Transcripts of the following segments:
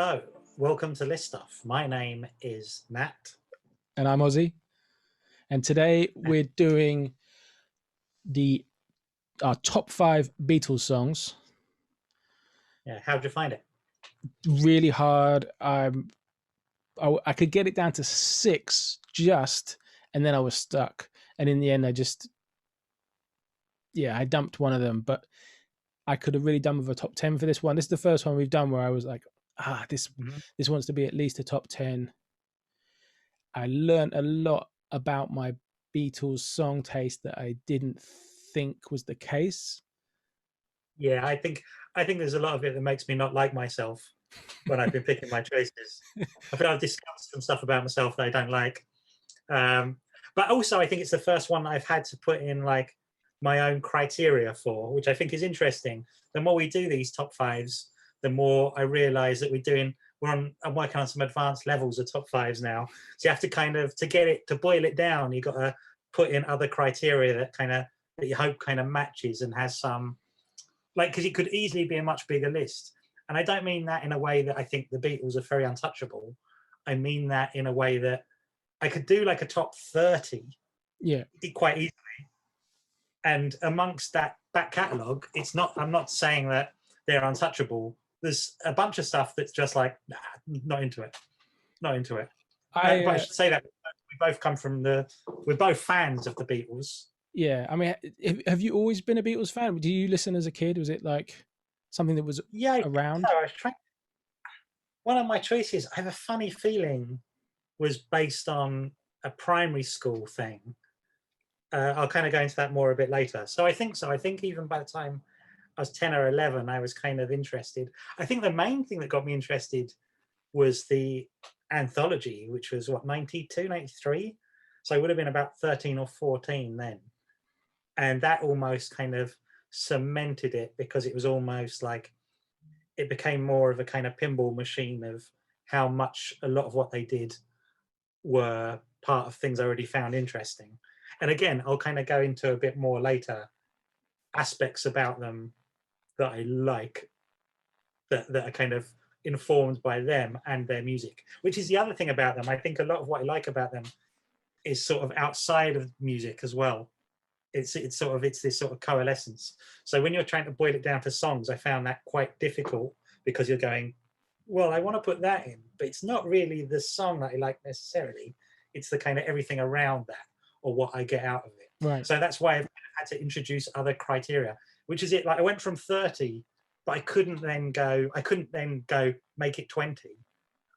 Hello, welcome to List Stuff. My name is Nat. And I'm Ozzy. And today we're doing the our top five Beatles songs. Yeah, how'd you find it? Really hard. I could get it down to six just, and then I was stuck. And in the end, I dumped one of them. But I could have really done with a top 10 for this one. This is the first one we've done where I was like, this Mhm. this wants to be at least a top 10. I learned a lot about my Beatles song taste that I didn't think was the case. Yeah, I think there's a lot of it that makes me not like myself when I've been picking my choices. I feel I've discovered some stuff about myself that I don't like. Um, but also, I think it's the first one I've had to put in like my own criteria for, which I think is interesting. The more we do these top fives, the more I realise that I'm working on some advanced levels of top fives now. So you have to kind of to boil it down. You've got to put in other criteria that you hope kind of matches and has some like because it could easily be a much bigger list. And I don't mean that in a way that I think the Beatles are very untouchable. I mean that in a way that I could do like a top 30 Yeah. quite easily. And amongst that back catalogue, I'm not saying that they're untouchable. There's a bunch of stuff that's just like, nah, not into it. Not into it. I But I should say that we're both fans of the Beatles. Yeah, I mean, have you always been a Beatles fan? Did you listen as a kid? Was it like something that was Yeah, around? I was trying. One of my choices, I have a funny feeling, was based on a primary school thing. I'll kind of go into that more a bit later. So I think so. I think even by the time I was 10 or 11, I was kind of interested. I think the main thing that got me interested was the anthology, which was what, 92, 93. So I would have been about 13 or 14 then. And that almost kind of cemented it because it was almost like it became more of a kind of pinball machine of how much a lot of what they did were part of things I already found interesting. And again, I'll kind of go into a bit more later aspects about them that I like that are kind of informed by them and their music, which is the other thing about them. I think a lot of what I like about them is sort of outside of music as well. It's this sort of coalescence. So when you're trying to boil it down to songs, I found that quite difficult because you're going, well, I want to put that in, but it's not really the song that I like necessarily. It's the kind of everything around that or what I get out of it. Right. So that's why I've had to introduce other criteria, which is it. Like I went from 30, but I couldn't then go make it 20.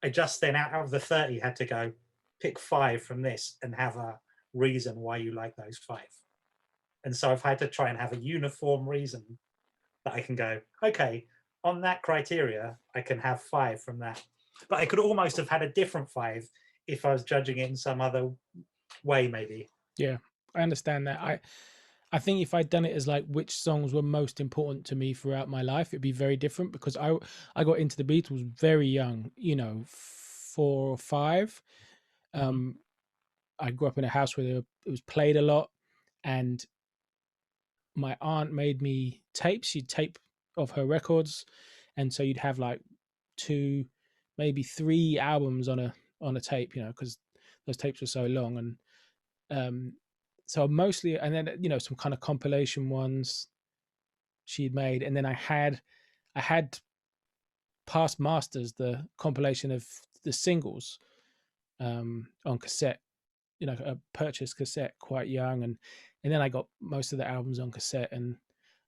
I just then out of the 30 had to go pick five from this and have a reason why you like those five. And so I've had to try and have a uniform reason that I can go, okay, on that criteria, I can have five from that. But I could almost have had a different five if I was judging it in some other way, maybe. Yeah, I understand that. I think if I'd done it as like which songs were most important to me throughout my life, it'd be very different because I got into the Beatles very young, 4 or 5. Mhm. Um, I grew up in a house where it was played a lot, and my aunt made me tapes. She'd tape of her records, and so you'd have like 2, maybe 3 albums on a tape, because those tapes were so long. And so mostly, and then some kind of compilation ones she'd made, and then I had Past Masters, the compilation of the singles, on cassette. I purchased cassette quite young, and then I got most of the albums on cassette. And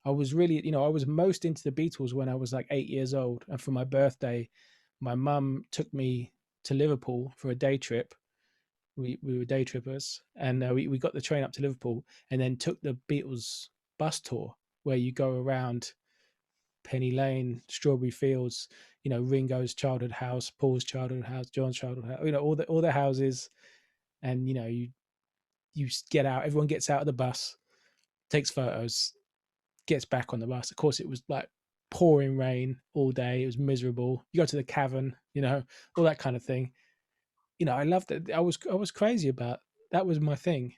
I was really, I was most into the Beatles when I was like 8 years old. And for my birthday, my mum took me to Liverpool for a day trip. We were day trippers, and we got the train up to Liverpool, and then took the Beatles bus tour where you go around Penny Lane, Strawberry Fields, Ringo's childhood house, Paul's childhood house, John's childhood house, all the houses. And you get out, everyone gets out of the bus, takes photos, gets back on the bus. Of course, it was like pouring rain all day. It was miserable. You go to the cavern, all that kind of thing. I loved it. I was crazy about that. Was my thing.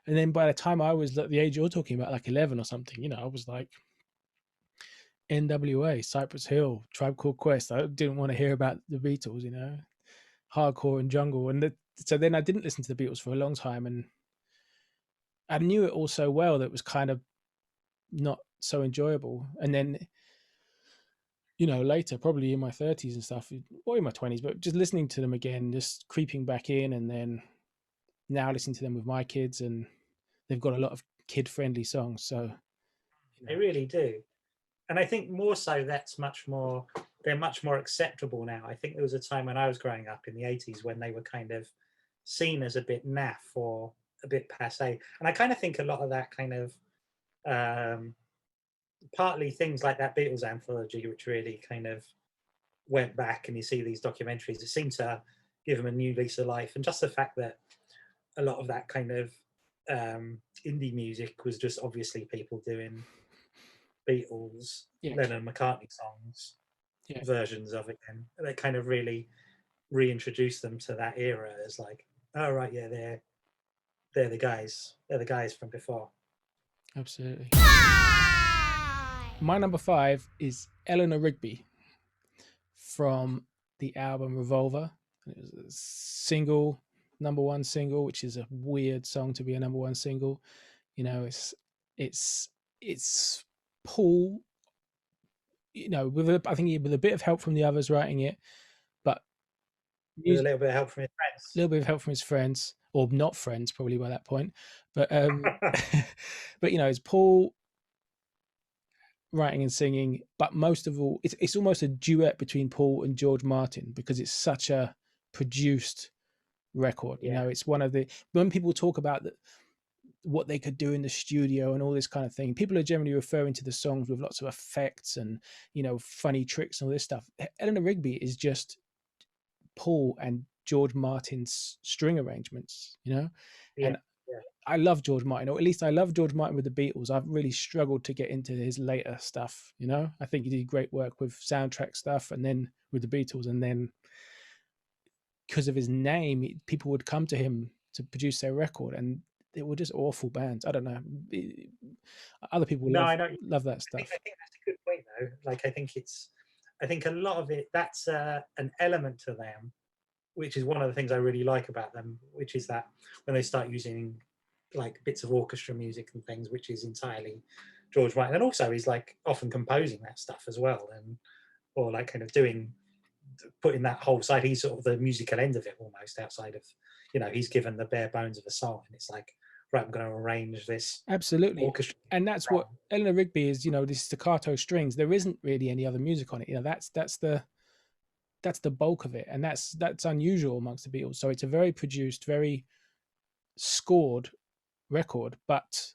And then by the time I was at the age you're talking about, like 11 or something, I was like, NWA, Cypress Hill, Tribe Called Quest. I didn't want to hear about the Beatles, you know, hardcore and jungle. So then I didn't listen to the Beatles for a long time, and I knew it all so well that it was kind of not so enjoyable. And then, you know, later, probably in my 30s and stuff, or in my 20s, but just listening to them again, just creeping back in, and then now listening to them with my kids, and they've got a lot of kid-friendly songs. So, you They know, really do. And I think more so they're much more acceptable now. I think there was a time when I was growing up in the 80s when they were kind of seen as a bit naff or a bit passe. And I kind of think a lot of that kind of um, partly things like that Beatles anthology, which really kind of went back, and you see these documentaries, it seemed to give them a new lease of life. And just the fact that a lot of that kind of indie music was just obviously people doing Beatles, yeah, Lennon, McCartney songs, yeah, versions of it, and they kind of really reintroduced them to that era as like, oh right, yeah, they're the guys, they're the guys from before. absolutely. My number 5 is Eleanor Rigby from the album Revolver. It was a single, number one single, which is a weird song to be a number one single. You know, it's it's Paul. You know, I think with a bit of help from the others writing it, but With a music, little bit of help from his a little bit of help from his friends, or not friends, probably by that point. But friends. but you know, it's Paul writing and singing, but most of all, it's almost a duet between Paul and George Martin because it's such a produced record. You Yeah, know, it's one of the when people talk about what they could do in the studio and all this kind of thing, people are generally referring to the songs with lots of effects and, you know, funny tricks and all this stuff. Eleanor Rigby is just Paul and George Martin's string arrangements, you know, yeah, and yeah. I love George Martin, or at least I love George Martin with the Beatles. I've really struggled to get into his later stuff. You know, I think he did great work with soundtrack stuff, and then with the Beatles, and then because of his name, people would come to him to produce their record, and they were just awful bands. I don't know. Other people No, I know. love that I stuff. think that's a good point though. Like, I think a lot of it that's an element to them, which is one of the things I really like about them, which is that when they start using like bits of orchestra music and things, which is entirely George Martin, and also he's like often composing that stuff as well, and or like kind of putting that whole side. He's sort of the musical end of it almost outside of, you know, he's given the bare bones of a song, and it's like, right, I'm going to arrange this Absolutely. orchestra And that's what Eleanor Rigby is, you know, this staccato strings. There isn't really any other music on it. You know, that's the bulk of it. And that's unusual amongst the Beatles. So it's a very produced, very scored record, but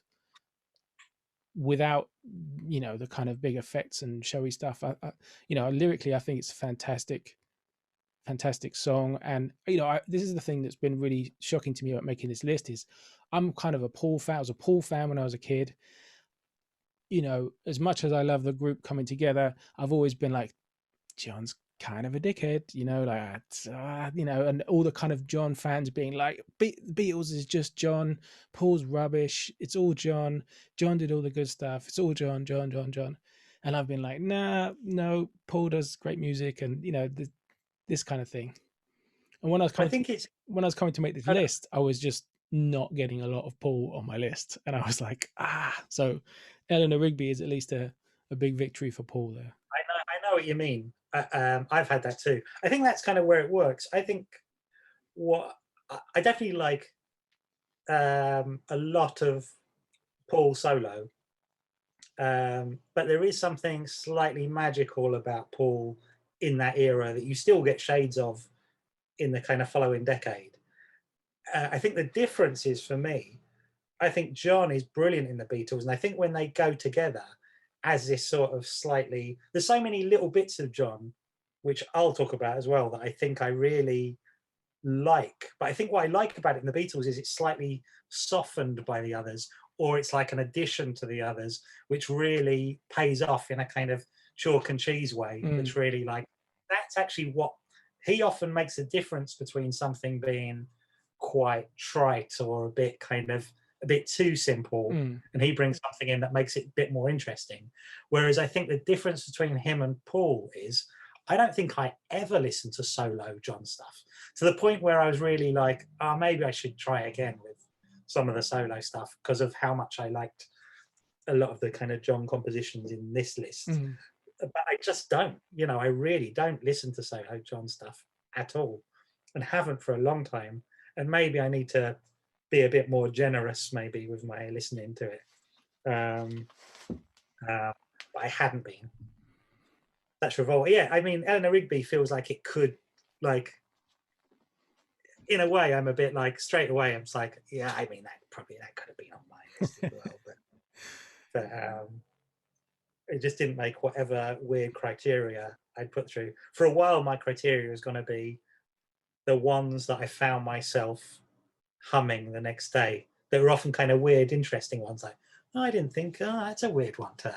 without, you know, the kind of big effects and showy stuff. You know, lyrically, I think it's a fantastic song. And you know, this is the thing that's been really shocking to me about making this list is I'm kind of a Paul fan. I was a Paul fan when I was a kid. You know, as much as I love the group coming together, I've always been like, John's kind of a dickhead, you know, like, you know, and all the kind of John fans being like, Beatles is just John, Paul's rubbish, it's all John, John did all the good stuff, it's all John, John, John, John. And I've been like, nah, no, Paul does great music and, you know, this kind of thing. And I think it's when I was coming to make this I, list, I was just not getting a lot of Paul on my list. And I was like, so Eleanor Rigby is at least a big victory for Paul there. I know what you mean. I've had that too. I think that's kind of where it works. I think what I definitely like a lot of Paul solo, but there is something slightly magical about Paul in that era that you still get shades of in the kind of following decade. I think the difference is for me, I think John is brilliant in the Beatles, and I think when they go together as this sort of slightly, there's so many little bits of John, which I'll talk about as well, that I think I really like. But I think what I like about it in the Beatles is it's slightly softened by the others, or it's like an addition to the others, which really pays off in a kind of chalk and cheese way. Mm, That's really like, that's actually what he often makes a difference between something being quite trite or a bit kind of a bit too simple, and he brings something in that makes it a bit more interesting. Whereas I think the difference between him and Paul is I don't think I ever listened to solo John stuff to the point where I was really like, oh, maybe I should try again with some of the solo stuff because of how much I liked a lot of the kind of John compositions in this list. But I just don't, I really don't listen to solo John stuff at all and haven't for a long time. And maybe I need to be a bit more generous maybe with my listening to it. But I hadn't been. That's Revolt. Yeah, I mean, Eleanor Rigby feels like it could, like, in a way, I'm a bit like, straight away, I'm just like, yeah, I mean, that could have been on my list as well. But it just didn't make whatever weird criteria I'd put through. For a while, my criteria was going to be the ones that I found myself humming the next day. They were often kind of weird, interesting ones. Like, oh, I didn't think, that's a weird one to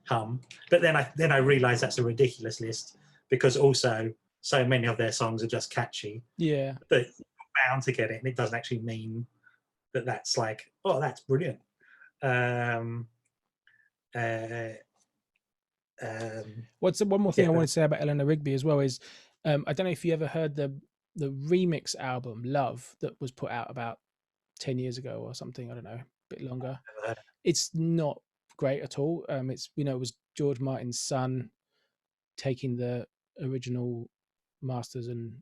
hum. But then I realized that's a ridiculous list because also so many of their songs are just catchy. Yeah. But you're bound to get it, and it doesn't actually mean that that's like, oh, that's brilliant. What's one more thing I want to say about Eleanor Rigby as well is I don't know if you ever heard the remix album Love that was put out about 10 years ago or something. I don't know, a bit longer. It's not great at all. It's it was George Martin's son taking the original masters and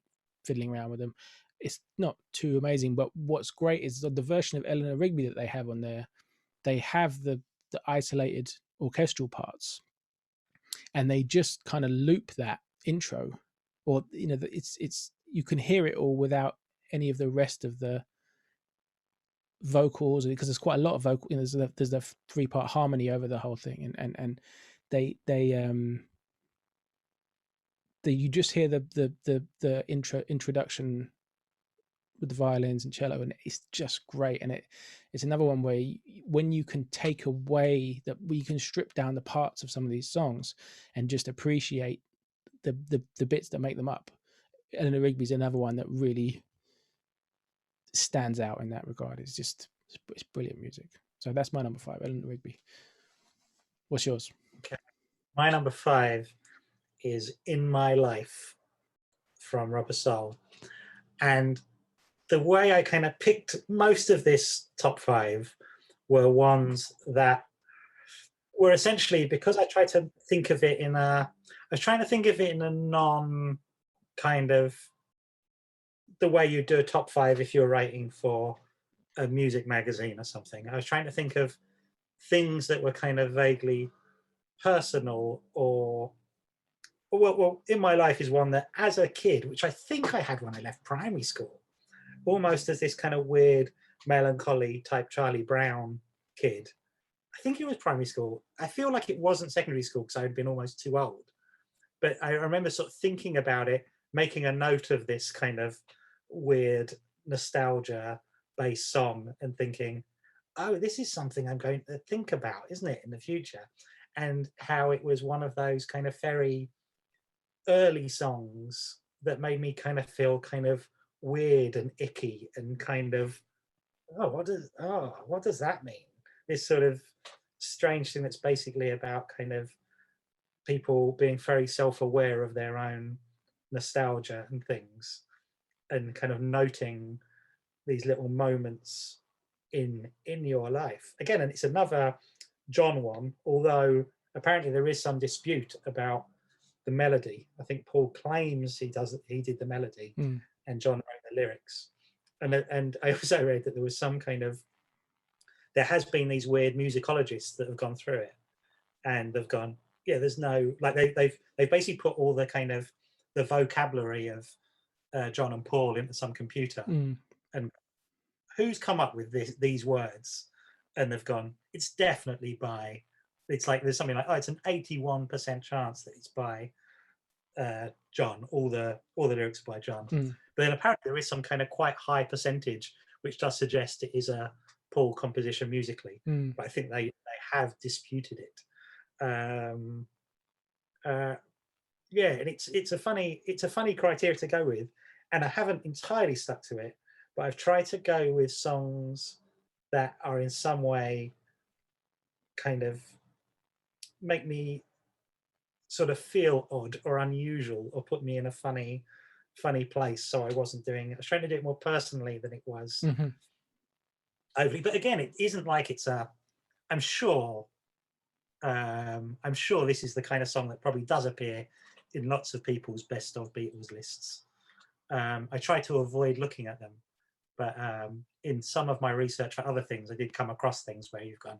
fiddling around with them. It's not too amazing, but what's great is the version of Eleanor Rigby that they have on there. They have the isolated orchestral parts, and they just kind of loop that intro, or it's you can hear it all without any of the rest of the vocals, because there's quite a lot of vocal. There's a 3-part harmony over the whole thing, and they you just hear the introduction with the violins and cello, and it's just great. And it's another one where when you can take away that, we can strip down the parts of some of these songs and just appreciate the bits that make them up. Eleanor Rigby's another one that really stands out in that regard. It's brilliant music. So that's my number 5, Eleanor Rigby. What's yours? Okay, my number 5 is In My Life from Rubber Soul. And the way I kind of picked most of this top 5 were ones that were essentially, because I tried to think of it in a, I was trying to think of it in a non kind of the way you do a top 5 if you're writing for a music magazine or something. I was trying to think of things that were kind of vaguely personal, or well, In My Life is one that as a kid, which I think I had when I left primary school, almost as this kind of weird melancholy type Charlie Brown kid. I think it was primary school. I feel like it wasn't secondary school because I had been almost too old. But I remember sort of thinking about it, making a note of this kind of weird nostalgia based song and thinking, oh, this is something I'm going to think about, isn't it, in the future? And how it was one of those kind of very early songs that made me kind of feel kind of weird and icky and kind of, what does that mean? This sort of strange thing that's basically about kind of people being very self-aware of their own nostalgia and things, and kind of noting these little moments in your life. Again, and it's another John one, although apparently there is some dispute about the melody. I think Paul claims he did the melody, and John wrote the lyrics. And I also read that there was some kind of, there has been these weird musicologists that have gone through it, and they've gone, yeah, there's no, like they've basically put all the kind of the vocabulary of John and Paul into some computer, and who's come up with these words, and they've gone, it's definitely by, it's like there's something like, it's an 81% chance that it's by John, all the lyrics by John. But then apparently there is some kind of quite high percentage which does suggest it is a Paul composition musically, but I think they have disputed it. Yeah, and it's a funny criteria to go with, and I haven't entirely stuck to it, but I've tried to go with songs that are in some way kind of make me sort of feel odd or unusual or put me in a funny place. So I wasn't doing it. I was trying to do it more personally than it was Hmm. overly. But again, it isn't like it's a. I'm sure. I'm sure this is the kind of song that probably does appear in lots of people's best of Beatles lists. I try to avoid looking at them, but in some of my research for other things, I did come across things where you've gone,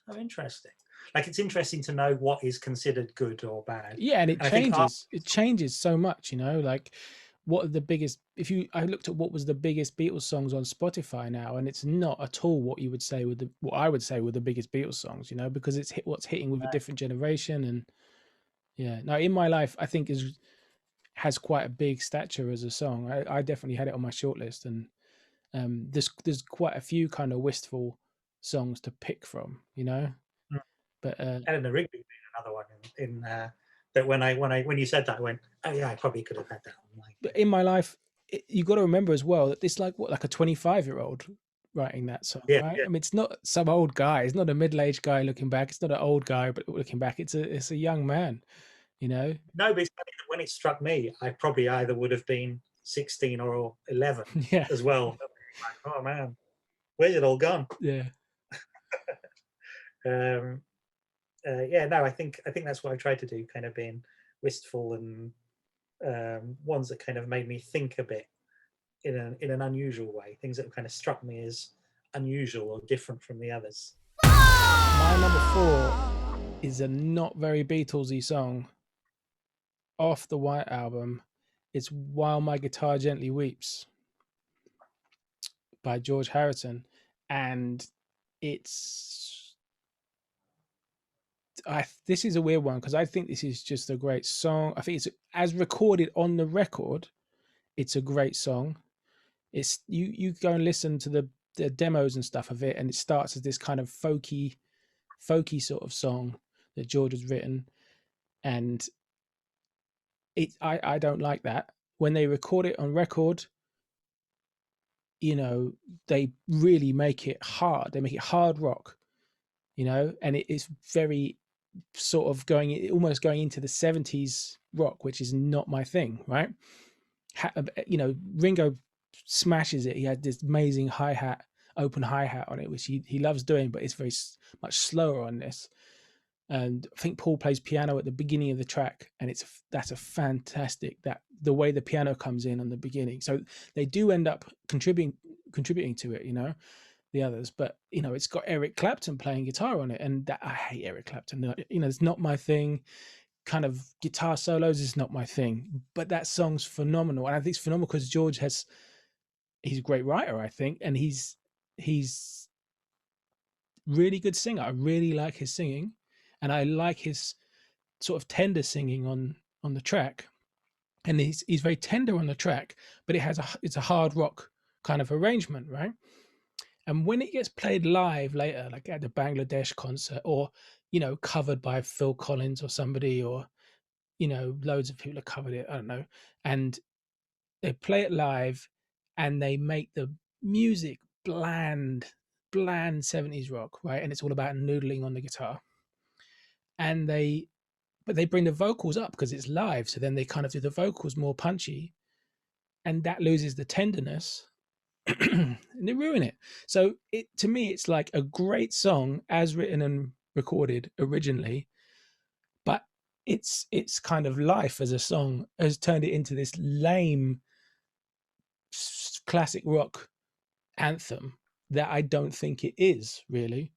"Oh, interesting." Like it's interesting to know what is considered good or bad. Yeah, and it And I think changes. It changes so much, you know. Like, what are the biggest? If you, I looked at what was the biggest Beatles songs on Spotify now, and it's not at all what you would say with the what I would say were the biggest Beatles songs, you know, because it's hit what's hitting with a different generation. And yeah, now in my life, I think is has quite a big stature as a song. I definitely had it on my shortlist, and there's quite a few kind of wistful songs to pick from, you know. But Eleanor Rigby being another one that when you said that, I went, "Oh yeah, I probably could have had that on my." in my life, you got to remember as well that it's like what, like a 25-year-old writing that song, Yeah, right? yeah. I mean, it's not some old guy. It's not a middle-aged guy looking back. It's not an old guy, but looking back, it's a young man, you know. No, but it's funny that when it struck me, I probably either would have been 16 or 11 Yeah, as well. Like, oh man, where's it all gone? yeah. Um, yeah, no, I think that's what I tried to do, kind of being wistful and ones that kind of made me think a bit in an unusual way, things that kind of struck me as unusual or different from the others. My number four is a not very Beatlesy song off the White Album. It's "While My Guitar Gently Weeps" by George Harrison, and it's this is a weird one because I think this is just a great song. I think it's as recorded on the record, it's a great song. It's you go and listen to the demos and stuff of it, and it starts as this kind of folky sort of song that George has written, and I don't like that. When they record it on record, you know, they really make it hard. They make it hard rock, you know, and it is very sort of almost going into the 70s rock, which is not my thing, right? You know, Ringo smashes it. He had this amazing open hi-hat on it, which he loves doing, but it's very much slower on this. And I think Paul plays piano at the beginning of the track, and that's a fantastic, that the way the piano comes in the beginning. So they do end up contributing to it, you know, the others. But you know, it's got Eric Clapton playing guitar on it, and I hate Eric Clapton. You know, it's not my thing. Kind of guitar solos is not my thing, but that song's phenomenal, and I think it's phenomenal because he's a great writer, I think, and he's really good singer. I really like his singing, and I like his sort of tender singing on the track. And he's very tender on the track, but it's a hard rock kind of arrangement, right? And when it gets played live later, like at the Bangladesh concert, or you know, covered by Phil Collins or somebody, or you know, loads of people have covered it, I don't know, and they play it live, and they make the music bland 70s rock, right? And it's all about noodling on the guitar, and they bring the vocals up because it's live, so then they kind of do the vocals more punchy, and that loses the tenderness and they ruin it. So it, to me, it's like a great song as written and recorded originally, but it's kind of life as a song has turned it into this lame classic rock anthem that I don't think it is really.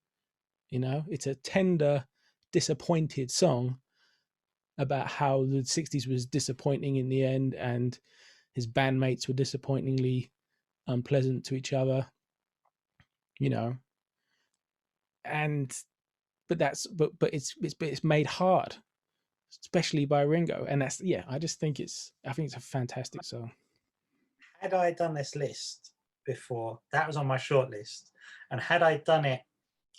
You know, it's a tender, disappointed song about how the 60s was disappointing in the end, and his bandmates were disappointingly unpleasant to each other, you know. And but it's made hard, especially by Ringo, and that's, yeah, I think it's a fantastic song. Had I done this list before, that was on my short list, and had I done it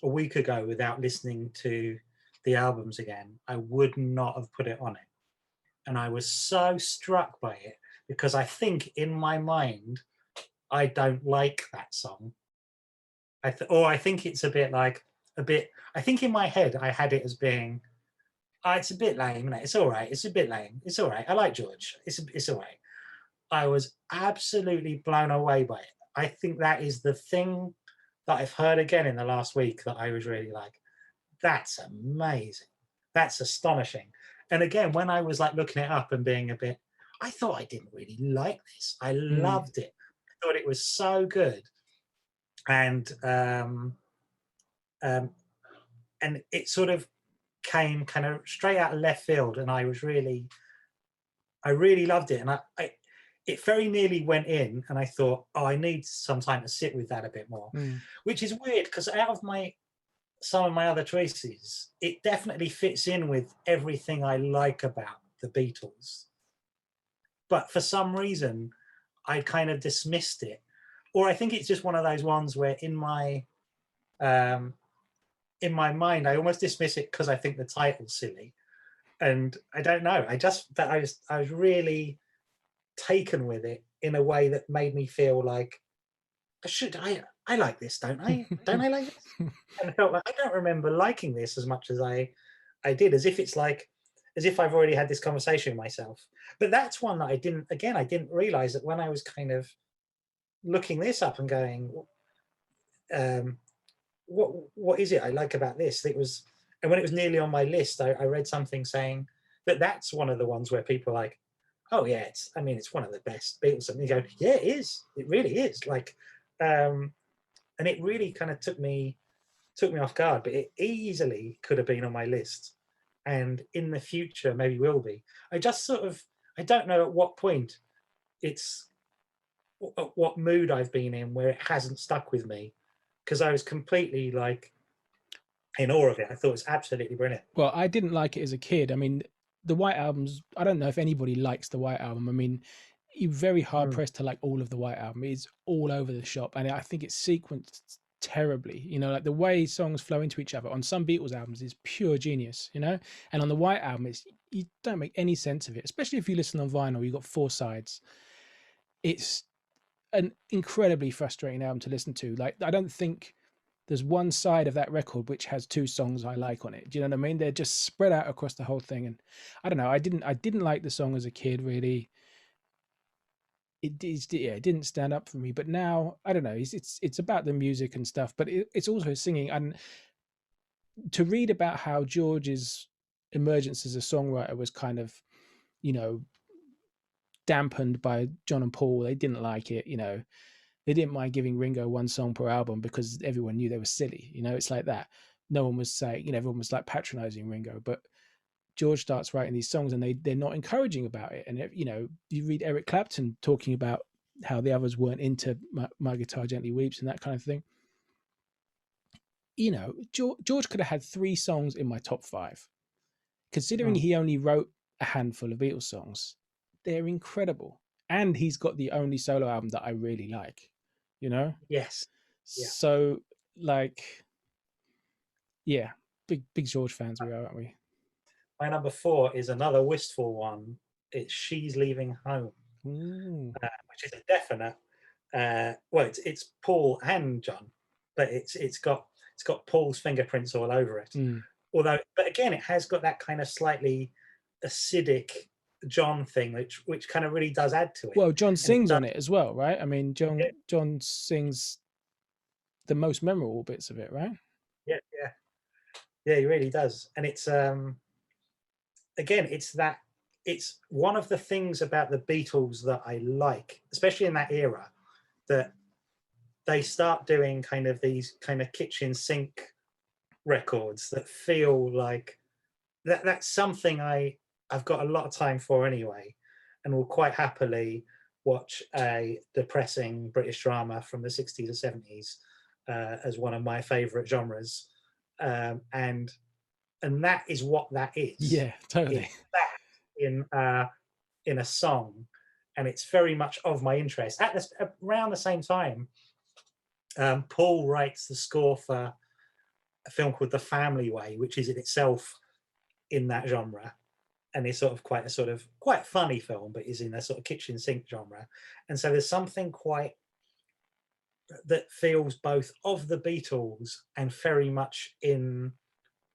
a week ago without listening to the albums again, I would not have put it on it. And I was so struck by it because I think in my mind, I don't like that song. I think it's a bit like a bit. I think in my head I had it as being, it's a bit lame. It's all right. It's a bit lame. It's all right. I like George. It's all right. I was absolutely blown away by it. I think that is the thing that I've heard again in the last week that I was really like, that's amazing. That's astonishing. And again, when I was like looking it up and being a bit, I thought I didn't really like this. I Mm, loved it. I thought it was so good. And um, and it sort of came kind of straight out of left field, and I really loved it, and it very nearly went in, and I thought, oh, I need some time to sit with that a bit more, mm, which is weird because out of my some of my other choices, it definitely fits in with everything I like about the Beatles, but for some reason, I kind of dismissed it, or I think it's just one of those ones where um, in my mind, I almost dismiss it because I think the title's silly, and I don't know. I just that I was really taken with it in a way that made me feel like I like this, don't I? Don't I like this? And I felt like I don't remember liking this as much as I did, as if it's like as if I've already had this conversation with myself. But that's one that I didn't realize that when I was kind of looking this up and going, um, what is it I like about this? It was, and when it was nearly on my list, I read something saying that that's one of the ones where people are like, oh yeah, I mean, it's one of the best Beatles. And you go, yeah, it is. It really is. Like, um, and it really kind of took me off guard. But it easily could have been on my list, and in the future maybe will be. I just sort of I don't know at what point it's what mood I've been in where it hasn't stuck with me because I was completely like in awe of it. I thought it was absolutely brilliant. well, I didn't like it as a kid. I mean, the White Album's, I don't know if anybody likes the White Album. I mean, you're very hard Mm, pressed to like all of the White Album. It's all over the shop, and I think it's sequenced terribly. You know, like the way songs flow into each other on some Beatles albums is pure genius. You know, and on the White Album, it's you don't make any sense of it. Especially if you listen on vinyl, you have got four sides. It's an incredibly frustrating album to listen to. Like, I don't think there's one side of that record which has two songs I like on it. Do you know what I mean? They're just spread out across the whole thing. And I don't know. I didn't like the song as a kid. Really, yeah, it didn't stand up for me. But now I don't know. It's about the music and stuff, but it's also singing. And to read about how George's emergence as a songwriter was kind of, you know, dampened by John and Paul. They didn't like it. You know, they didn't mind giving Ringo one song per album because everyone knew they were silly. You know, it's like that. No one was saying, you know, everyone was like patronizing Ringo, but George starts writing these songs and they're not encouraging about it. And you know, you read Eric Clapton talking about how the others weren't into My Guitar Gently Weeps and that kind of thing. You know, George could have had three songs in my top five. Considering mm. he only wrote a handful of Beatles songs, they're incredible. And he's got the only solo album that I really like, you know? Yes, yeah. So, like, yeah, big George fans we are, aren't we? My number four is another wistful one. It's She's Leaving Home, Ooh. which is a definite. Well, it's Paul and John, but it's got Paul's fingerprints all over it. Mm. Although, but again, it has got that kind of slightly acidic John thing, which kind of really does add to it. Well, John And it sings does, on it as well, right? I mean, yeah, John sings the most memorable bits of it, right? yeah, yeah, yeah, he really does. And it's again, it's one of the things about the Beatles that I like, especially in that era, that they start doing kind of these kind of kitchen sink records that feel like that's something I've got a lot of time for anyway, and will quite happily watch a depressing British drama from the 60s or 70s as one of my favorite genres, and that is what that is. Yeah, totally. It's that in a song, and it's very much of my interest. At this, around the same time, Paul writes the score for a film called The Family Way, which is in itself in that genre, and is sort of quite funny film, but is in a sort of kitchen sink genre. And so there's something quite that feels both of the Beatles and very much in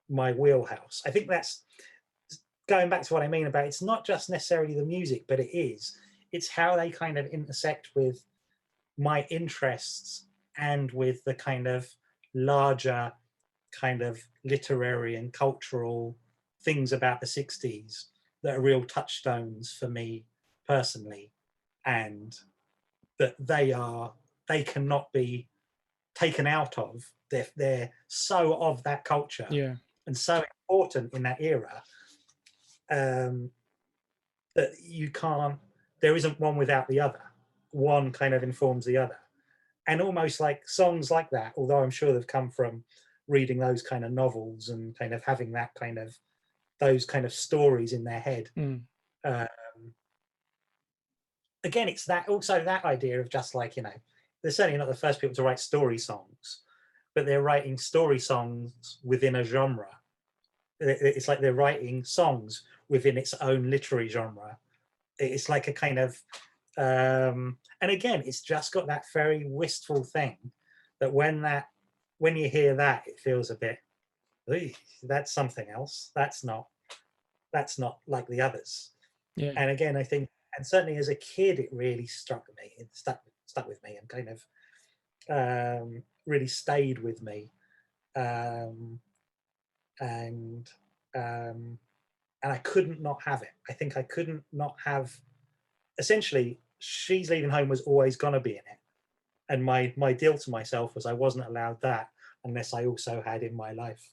my wheelhouse. I think that's going back to what I mean about it's not just necessarily the music, but it's how they kind of intersect with my interests and with the kind of larger kind of literary and cultural things about the 60s that are real touchstones for me personally, and that they cannot be taken out of. They're so of that culture Yeah. and so important in that era, um, that you can't. There isn't one without the other. One kind of informs the other, and almost like songs like that. Although I'm sure they've come from reading those kind of novels and kind of having that kind of those kind of stories in their head. Mm. Um, Again, it's that also that idea of just like, they're certainly not the first people to write story songs, but they're writing story songs within a genre. It's like they're writing songs within its own literary genre. It's like a kind of, and again, it's just got that very wistful thing that when you hear that, it feels a bit, that's something else. That's not like the others. Yeah. And again, I think, and certainly as a kid, it really struck me. It stuck with me and kind of really stayed with me. Um, and um, and I couldn't not have it. I think I couldn't not have. Essentially, She's Leaving Home was always going to be in it, and my deal to myself was I wasn't allowed that unless I also had In My Life.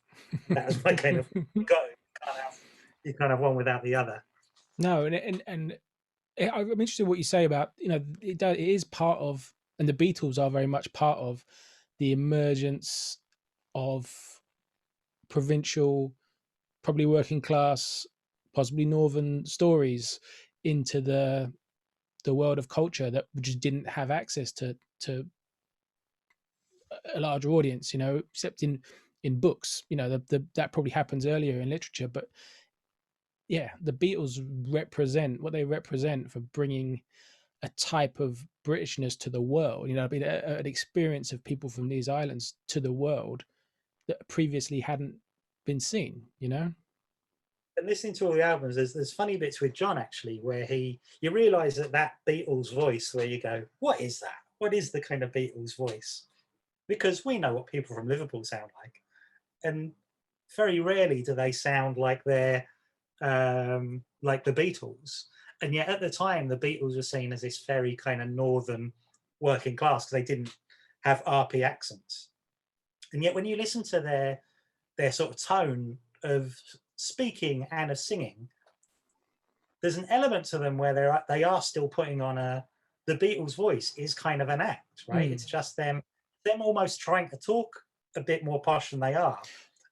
That was my kind of you can't have one without the other. No, and I'm interested in what you say about, it is part of, and the Beatles are very much part of the emergence of provincial, probably working class, possibly northern stories into the world of culture that just didn't have access to a larger audience, except in books. That probably happens earlier in literature, but yeah, the Beatles represent what they represent for bringing a type of Britishness to the world. An experience of people from these islands to the world that previously hadn't been seen. And listening to all the albums, there's funny bits with John actually, where you realise that Beatles voice, where you go, what is that? What is the kind of Beatles voice? Because we know what people from Liverpool sound like, and very rarely do they sound like they're like the Beatles. And yet at the time, the Beatles were seen as this very kind of northern working class because they didn't have RP accents. And yet when you listen to their sort of tone of speaking and of singing, there's an element to them where they are still putting on the Beatles' voice is kind of an act, right? Mm. It's just them almost trying to talk a bit more posh than they are.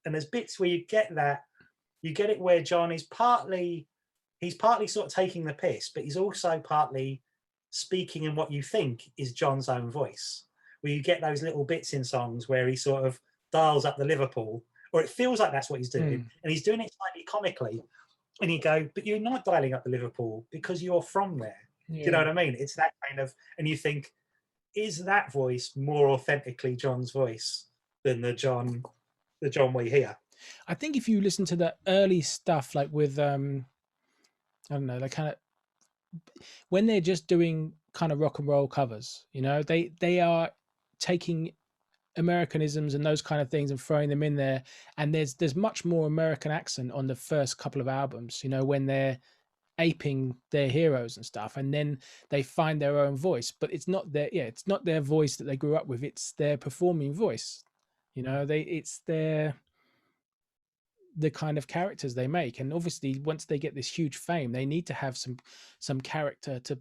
And there's bits where you get it where John is he's partly sort of taking the piss, but he's also partly speaking in what you think is John's own voice. Where you get those little bits in songs where he sort of dials up the Liverpool, or it feels like that's what he's doing, and he's doing it slightly comically. And you go, but you're not dialing up the Liverpool because you're from there. Yeah. Do you know what I mean? It's that kind of, and you think, is that voice more authentically John's voice than the John we hear? I think if you listen to the early stuff, like with I don't know, like kind of when they're just doing kind of rock and roll covers, they are taking Americanisms and those kind of things and throwing them in there. And there's much more American accent on the first couple of albums, when they're aping their heroes and stuff, and then they find their own voice. But it's not their voice that they grew up with, it's their performing voice. It's the kind of characters they make. And obviously once they get this huge fame, they need to have some character to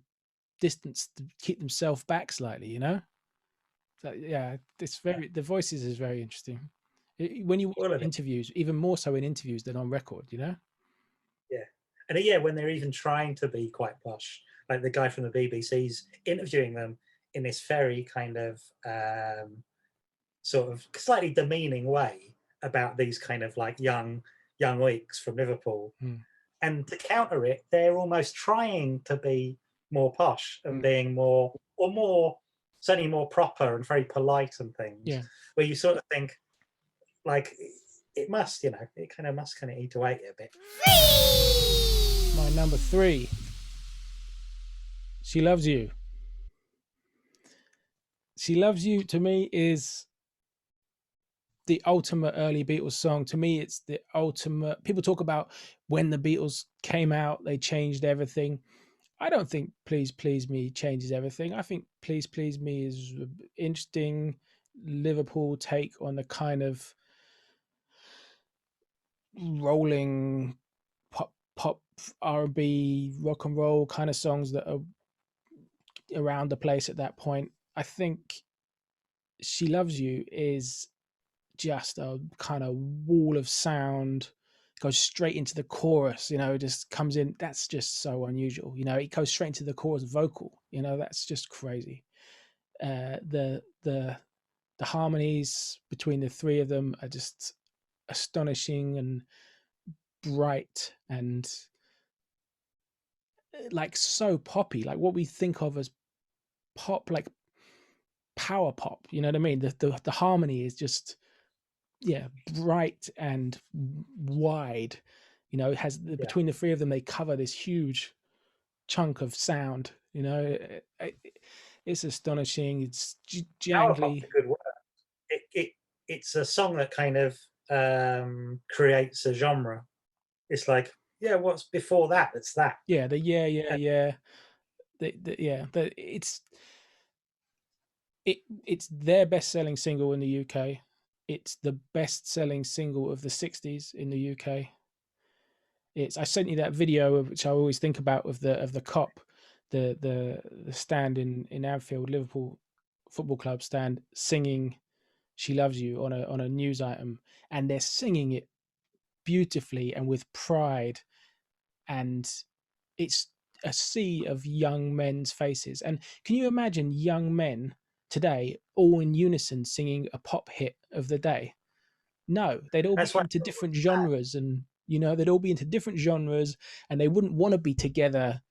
distance, to keep themselves back slightly. So yeah, the voices is very interesting. When you watch interviews, even more so in interviews than on record. Yeah, and yeah, when they're even trying to be quite posh, like the guy from the BBC's interviewing them in this very kind of sort of slightly demeaning way about these kind of like young oiks from Liverpool. And to counter it, they're almost trying to be more posh and being more certainly more proper and very polite and things, Yeah. where you sort of think, like, it must, it kind of must kind of eat away a bit. My number 3, She Loves You. She Loves You to me is the ultimate early Beatles song. To me, it's the ultimate. People talk about when the Beatles came out, they changed everything. I don't think Please Please Me changes everything. I think Please Please Me is an interesting Liverpool take on the kind of rolling pop R&B rock and roll kind of songs that are around the place at that point. I think She Loves You is just a kind of wall of sound, goes straight into the chorus, just comes in. That's just so unusual. It goes straight into the chorus vocal, that's just crazy. The harmonies between the three of them are just astonishing and bright and like so poppy, like what we think of as pop, like power pop. You know what I mean? The harmony is just bright and wide. It has Yeah. between the three of them, they cover this huge chunk of sound. It's astonishing. It's Power pop's jangly. a good word. It's a song that kind of creates a genre. It's like, what's before that? It's that. Yeah, it's their best-selling single in the UK. It's the best-selling single of the 60s in the UK. I sent you that video, which I always think about, of the cop, the stand in Anfield, Liverpool Football Club stand, singing "She Loves You" on a news item, and they're singing it beautifully and with pride, and it's a sea of young men's faces. And can you imagine young men today all in unison singing a pop hit of the day? No, they'd all be That's why into different genres, and they'd all be into different genres, and they wouldn't want to be together.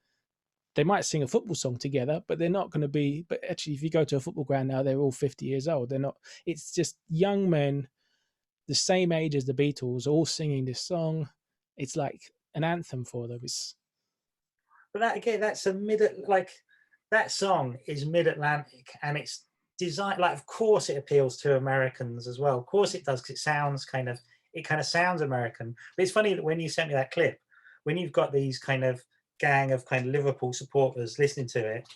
They might sing a football song together, but they're not going to be. But actually, if you go to a football ground now, they're all 50 years old. They're not. It's just young men, the same age as the Beatles, all singing this song. It's like an anthem for them. But that again, that's that song is mid-Atlantic, and it's designed, like, of course it appeals to Americans as well. Of course it does, because it kind of sounds American. But it's funny that when you sent me that clip, when you've got these kind of gang of kind of Liverpool supporters listening to it,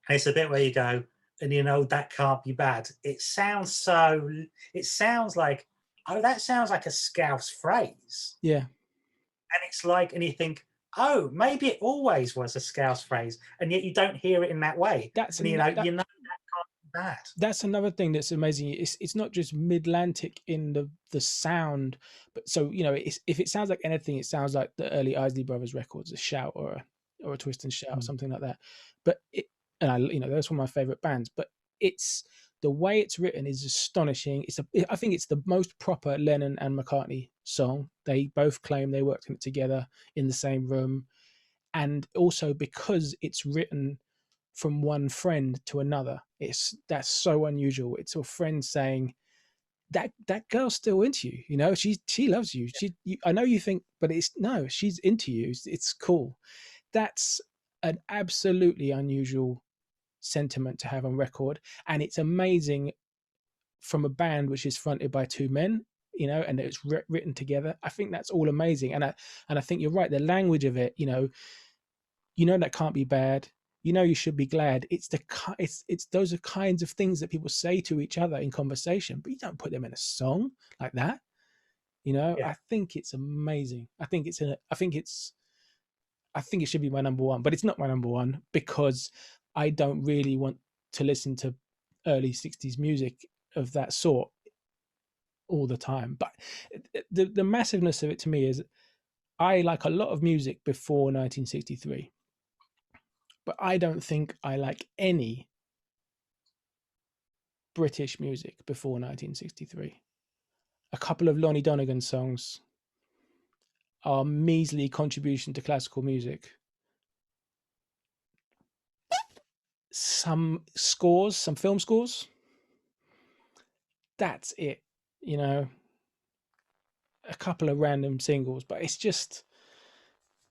and it's a bit where you go, and that can't be bad. It sounds like, oh, that sounds like a Scouse phrase. Yeah. And it's like, and you think, oh, maybe it always was a Scouse phrase, and yet you don't hear it in that way. That's and that can't be bad. That's another thing that's amazing. It's not just mid-Atlantic in the sound, but so if it sounds like anything, it sounds like the early Isley Brothers records, a Shout or a Twist and Shout, or something like that. But that's one of my favorite bands. But it's the way it's written is astonishing. I think it's the most proper Lennon and McCartney song. They both claim they worked on it together in the same room, and also because it's written from one friend to another. That's so unusual. It's a friend saying that girl's still into you. She loves you. I know you think, but she's into you. It's cool. That's an absolutely unusual sentiment to have on record, and it's amazing from a band which is fronted by two men, and it's written together. I think that's all amazing, and I think you're right. The language of it, that can't be bad. You should be glad. It's those are kinds of things that people say to each other in conversation, but you don't put them in a song like that. I think it's amazing. I think it should be my number one, but it's not my number one because I don't really want to listen to early 60s music of that sort all the time. But the massiveness of it to me is I like a lot of music before 1963. But I don't think I like any British music before 1963. A couple of Lonnie Donegan songs are a measly contribution to classical music. some scores, some film scores. That's it, you know, a couple of random singles, but it's just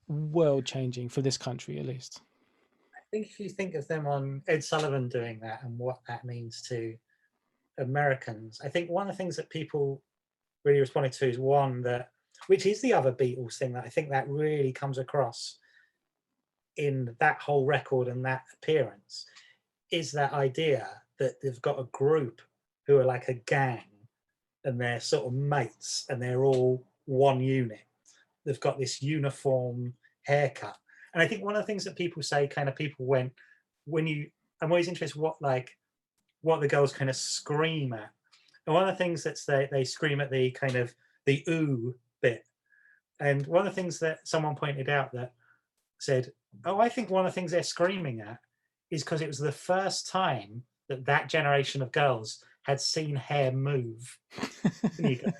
world changing for this country, at least. I think if you think of them on Ed Sullivan doing that and what that means to Americans, I think one of the things that people really responded to is one that, which is the other Beatles thing that I think that really comes across in that whole record and that appearance, is that idea that they've got a group who are like a gang and they're sort of mates and they're all one unit. They've got this uniform haircut. And I think one of the things that people say, kind of people when you, I'm always interested what the girls kind of scream at. And one of the things that's they scream at the kind of the ooh bit. And one of the things that someone pointed out that said, oh, I think one of the things they're screaming at is because it was the first time that that generation of girls had seen hair move. And you go,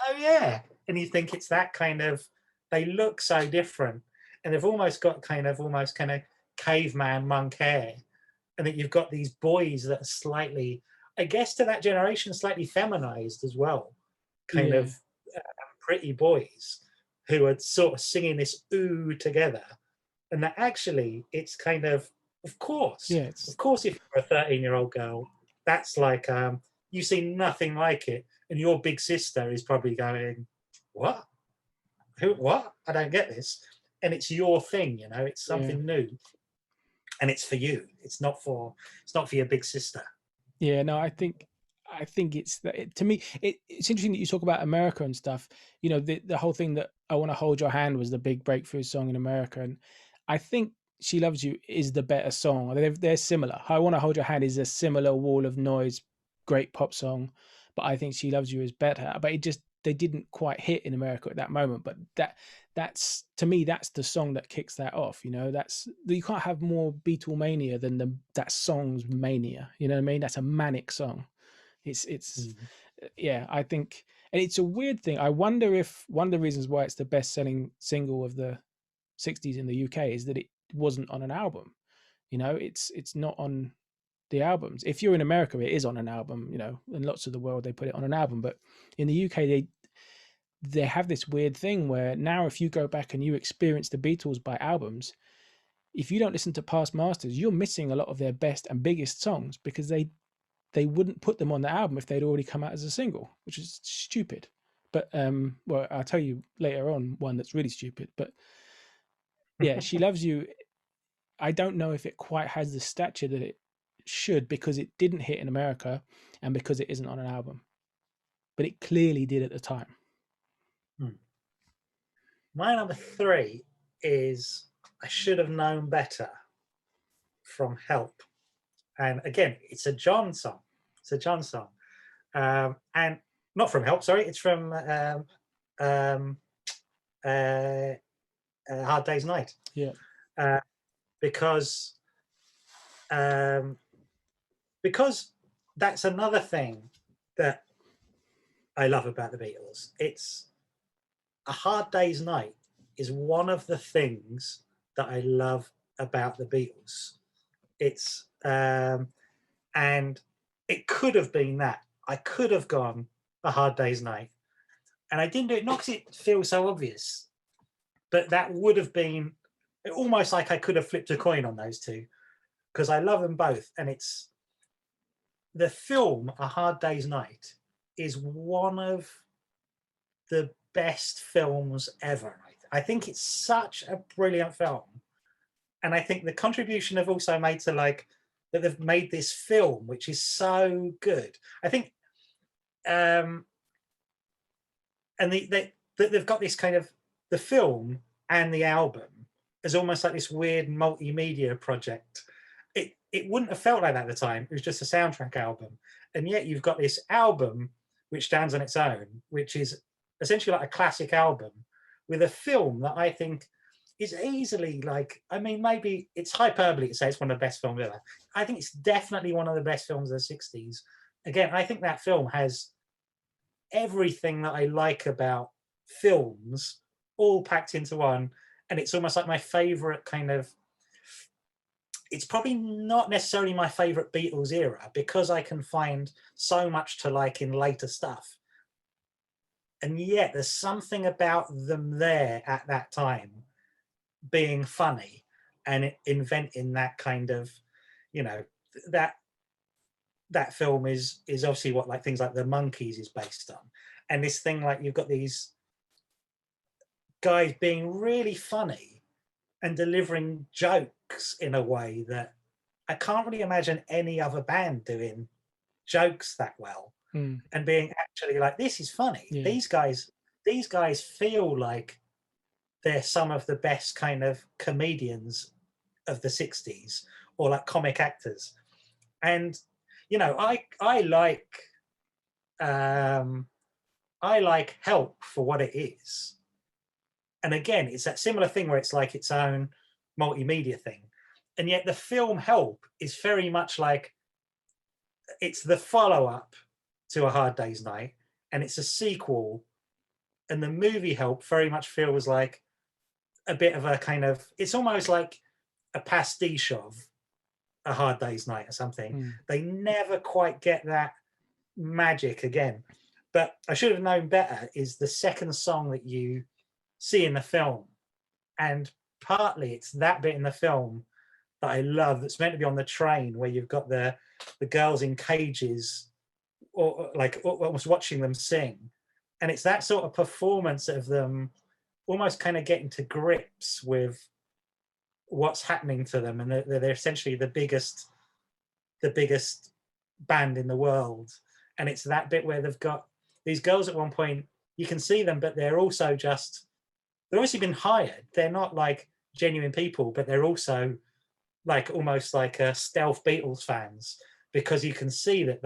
oh yeah. And you think it's that kind of, they look so different. And they've almost got almost kind of caveman monk hair. And that you've got these boys that are slightly, I guess to that generation, slightly feminized as well. Kind Yeah. of pretty boys who are sort of singing this ooh together. And that actually it's kind of course, Yeah, if you're a 13-year-old girl, that's like you see nothing like it, and your big sister is probably going, what? Who? What? I don't get this. And it's your thing, you know. It's yeah, something new, and it's for you. It's not for your big sister. yeah. No, I think it's that. To me, it's interesting that you talk about America and stuff. You know, the whole thing that "I Want to Hold Your Hand" was the big breakthrough song in America, and I think "She Loves You" is the better song. They're similar. "I Want to Hold Your Hand" is a similar wall of noise, great pop song, but I think "She Loves You" is better. But it just they didn't quite hit in America at that moment. But that's to me that's the song that kicks that off. You know, that's you can't have more Beatlemania than that song's mania. You know what I mean? That's a manic song. It's Mm. yeah, I think, and it's a weird thing. I wonder if one of the reasons why it's the best selling single of the 60s in the UK is that it wasn't on an album. You know, it's not on the albums. If you're in America, it is on an album, you know, in lots of the world they put it on an album, but in the UK they have this weird thing where now if you go back and you experience the Beatles by albums, if you don't listen to past masters, you're missing a lot of their best and biggest songs because they wouldn't put them on the album if they'd already come out as a single, which is stupid. But well, I'll tell you later on one that's really stupid. But yeah, "She Loves You," I don't know if it quite has the stature that it should because it didn't hit in America and because it isn't on an album. But it clearly did at the time. Hmm. My number 3 is "I Should Have Known Better" from Help. And again, it's a John song. It's a John song. And not from Help, sorry. It's from um, Hard Day's Night. Yeah. Because um, that's another thing that I love about the Beatles. It's A Hard Day's Night is one of the things that I love about the Beatles. It's and it could have been that. I could have gone A Hard Day's Night, and I didn't do it not because it feels so obvious, but that would have been almost like I could have flipped a coin on those two because I love them both, and it's the film A Hard Day's Night is one of the best films ever. I think it's such a brilliant film, and I think the contribution they've also made to like that they've made this film, which is so good. I think, and they've got this kind of the film and the album as almost like this weird multimedia project. It wouldn't have felt like that at the time. It was just a soundtrack album, and yet you've got this album which stands on its own, which is essentially like a classic album with a film that I think is easily like, I mean, maybe it's hyperbole to say it's one of the best films ever. I think it's definitely one of the best films of the 60s. Again, I think that film has everything that I like about films all packed into one. And it's almost like my favorite kind of it's probably not necessarily my favorite Beatles era because I can find so much to like in later stuff. And yet there's something about them there at that time being funny and inventing that kind of, you know, that that film is obviously what like things like the Monkeys is based on. And this thing like you've got these guys being really funny and delivering jokes in a way that I can't really imagine any other band doing jokes that well Mm. and being actually like, this is funny. Yeah. These guys feel like they're some of the best kind of comedians of the 60s or like comic actors. And you know, um I like Help for what it is. And again, it's that similar thing where it's like its own multimedia thing. And yet the film Help is very much like it's the follow-up to A Hard Day's Night, and it's a sequel. And the movie Help very much feels like a bit of a kind of, it's almost like a pastiche of A Hard Day's Night or something. Mm. They never quite get that magic again. But I should have known better is the second song that you see in the film. And partly it's that bit in the film that I love that's meant to be on the train where you've got the girls in cages or like almost watching them sing. And it's that sort of performance of them almost kind of getting to grips with what's happening to them. And they're essentially the biggest band in the world. And it's that bit where they've got these girls at one point, you can see them, but they're also just, they've obviously been hired. They're not like genuine people, but they're also like almost like stealth Beatles fans because you can see that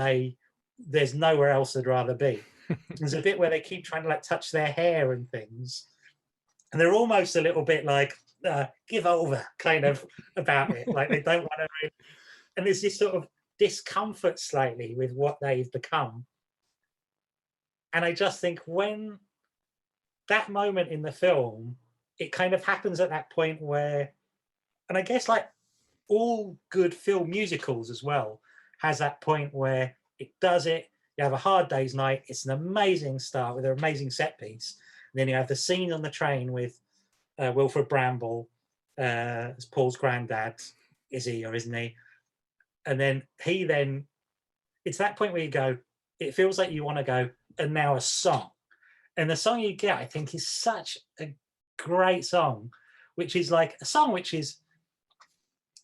there's nowhere else they'd rather be. There's a bit where they keep trying to like touch their hair and things, and they're almost a little bit like give over kind of about it, like they don't want to really, and there's this sort of discomfort slightly with what they've become. And I just think when that moment in the film, it kind of happens at that point where, and I guess like all good film musicals as well, has that point where it does it. You have A Hard Day's Night. It's an amazing start with an amazing set piece. And then you have the scene on the train with Wilfred Bramble as Paul's granddad. Is he or isn't he? And then it's that point where you go, it feels like you want to go, and now a song. And the song you get, I think, is such a great song, which is like a song which is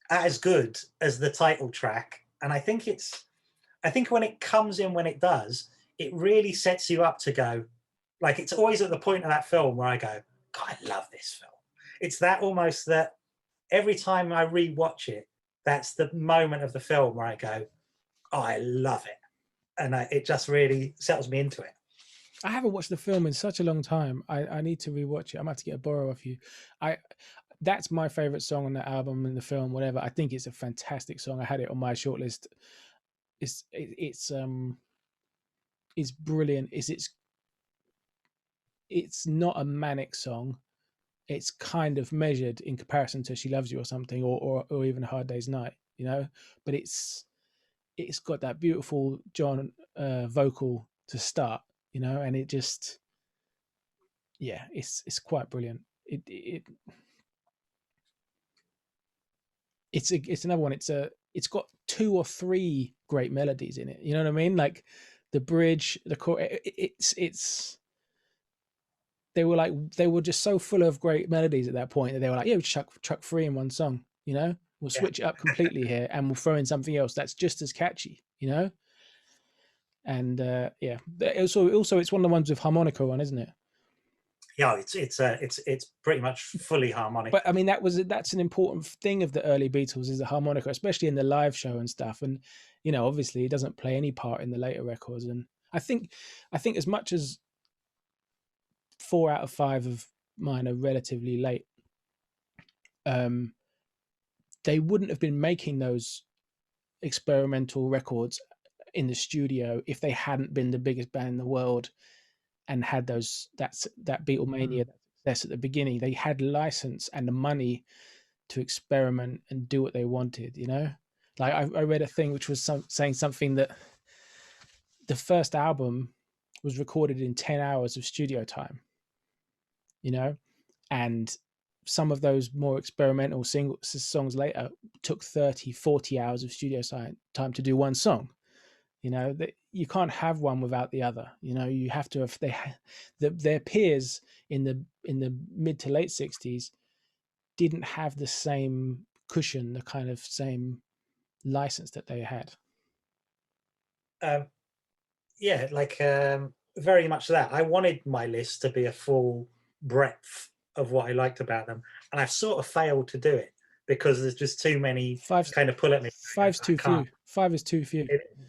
as good as the title track. And I think when it comes in, when it does, it really sets you up to go, like, it's always at the point of that film where I go, God, I love this film. It's that almost that every time I rewatch it, that's the moment of the film where I go, oh, I love it. And it just really settles me into it. I haven't watched the film in such a long time. I need to rewatch it. I'm gonna have to get a borrow off you. That's my favorite song on the album and the film, whatever. I think it's a fantastic song. I had it on my shortlist. It's brilliant. It's not a manic song. It's kind of measured in comparison to She Loves You or something, or even A Hard Day's Night, you know. But it's got that beautiful John vocal to start, you know, and it just, yeah, it's quite brilliant. It's another one. It's got 2 or 3 great melodies in it. You know what I mean? Like the bridge, the chorus. They were just so full of great melodies at that point that they were like, yeah, we chuck 3 in one song. You know, we'll switch it up completely here, and we'll throw in something else that's just as catchy. You know, and yeah, also it's one of the ones with harmonica on, isn't it? Yeah, it's pretty much fully harmonic. But I mean, that's an important thing of the early Beatles is the harmonica, especially in the live show and stuff. And you know, obviously, it doesn't play any part in the later records. And I think as much as 4 out of 5 of mine are relatively late, they wouldn't have been making those experimental records in the studio if they hadn't been the biggest band in the world and had that Beatlemania success at the beginning. They had license and the money to experiment and do what they wanted, you know? Like I read a thing which was saying something that the first album was recorded in 10 hours of studio time, you know? And some of those more experimental songs later took 30, 40 hours of studio time to do one song. You know, that you can't have one without the other. You know, you have to have their peers in the mid to late 60s didn't have the same cushion, the kind of same license that they had. Um, yeah, like very much that. I wanted my list to be a full breadth of what I liked about them, and I've sort of failed to do it because there's just too many Five's kind of pull at me. five's I too can't. few. Five is too few. But, Too few.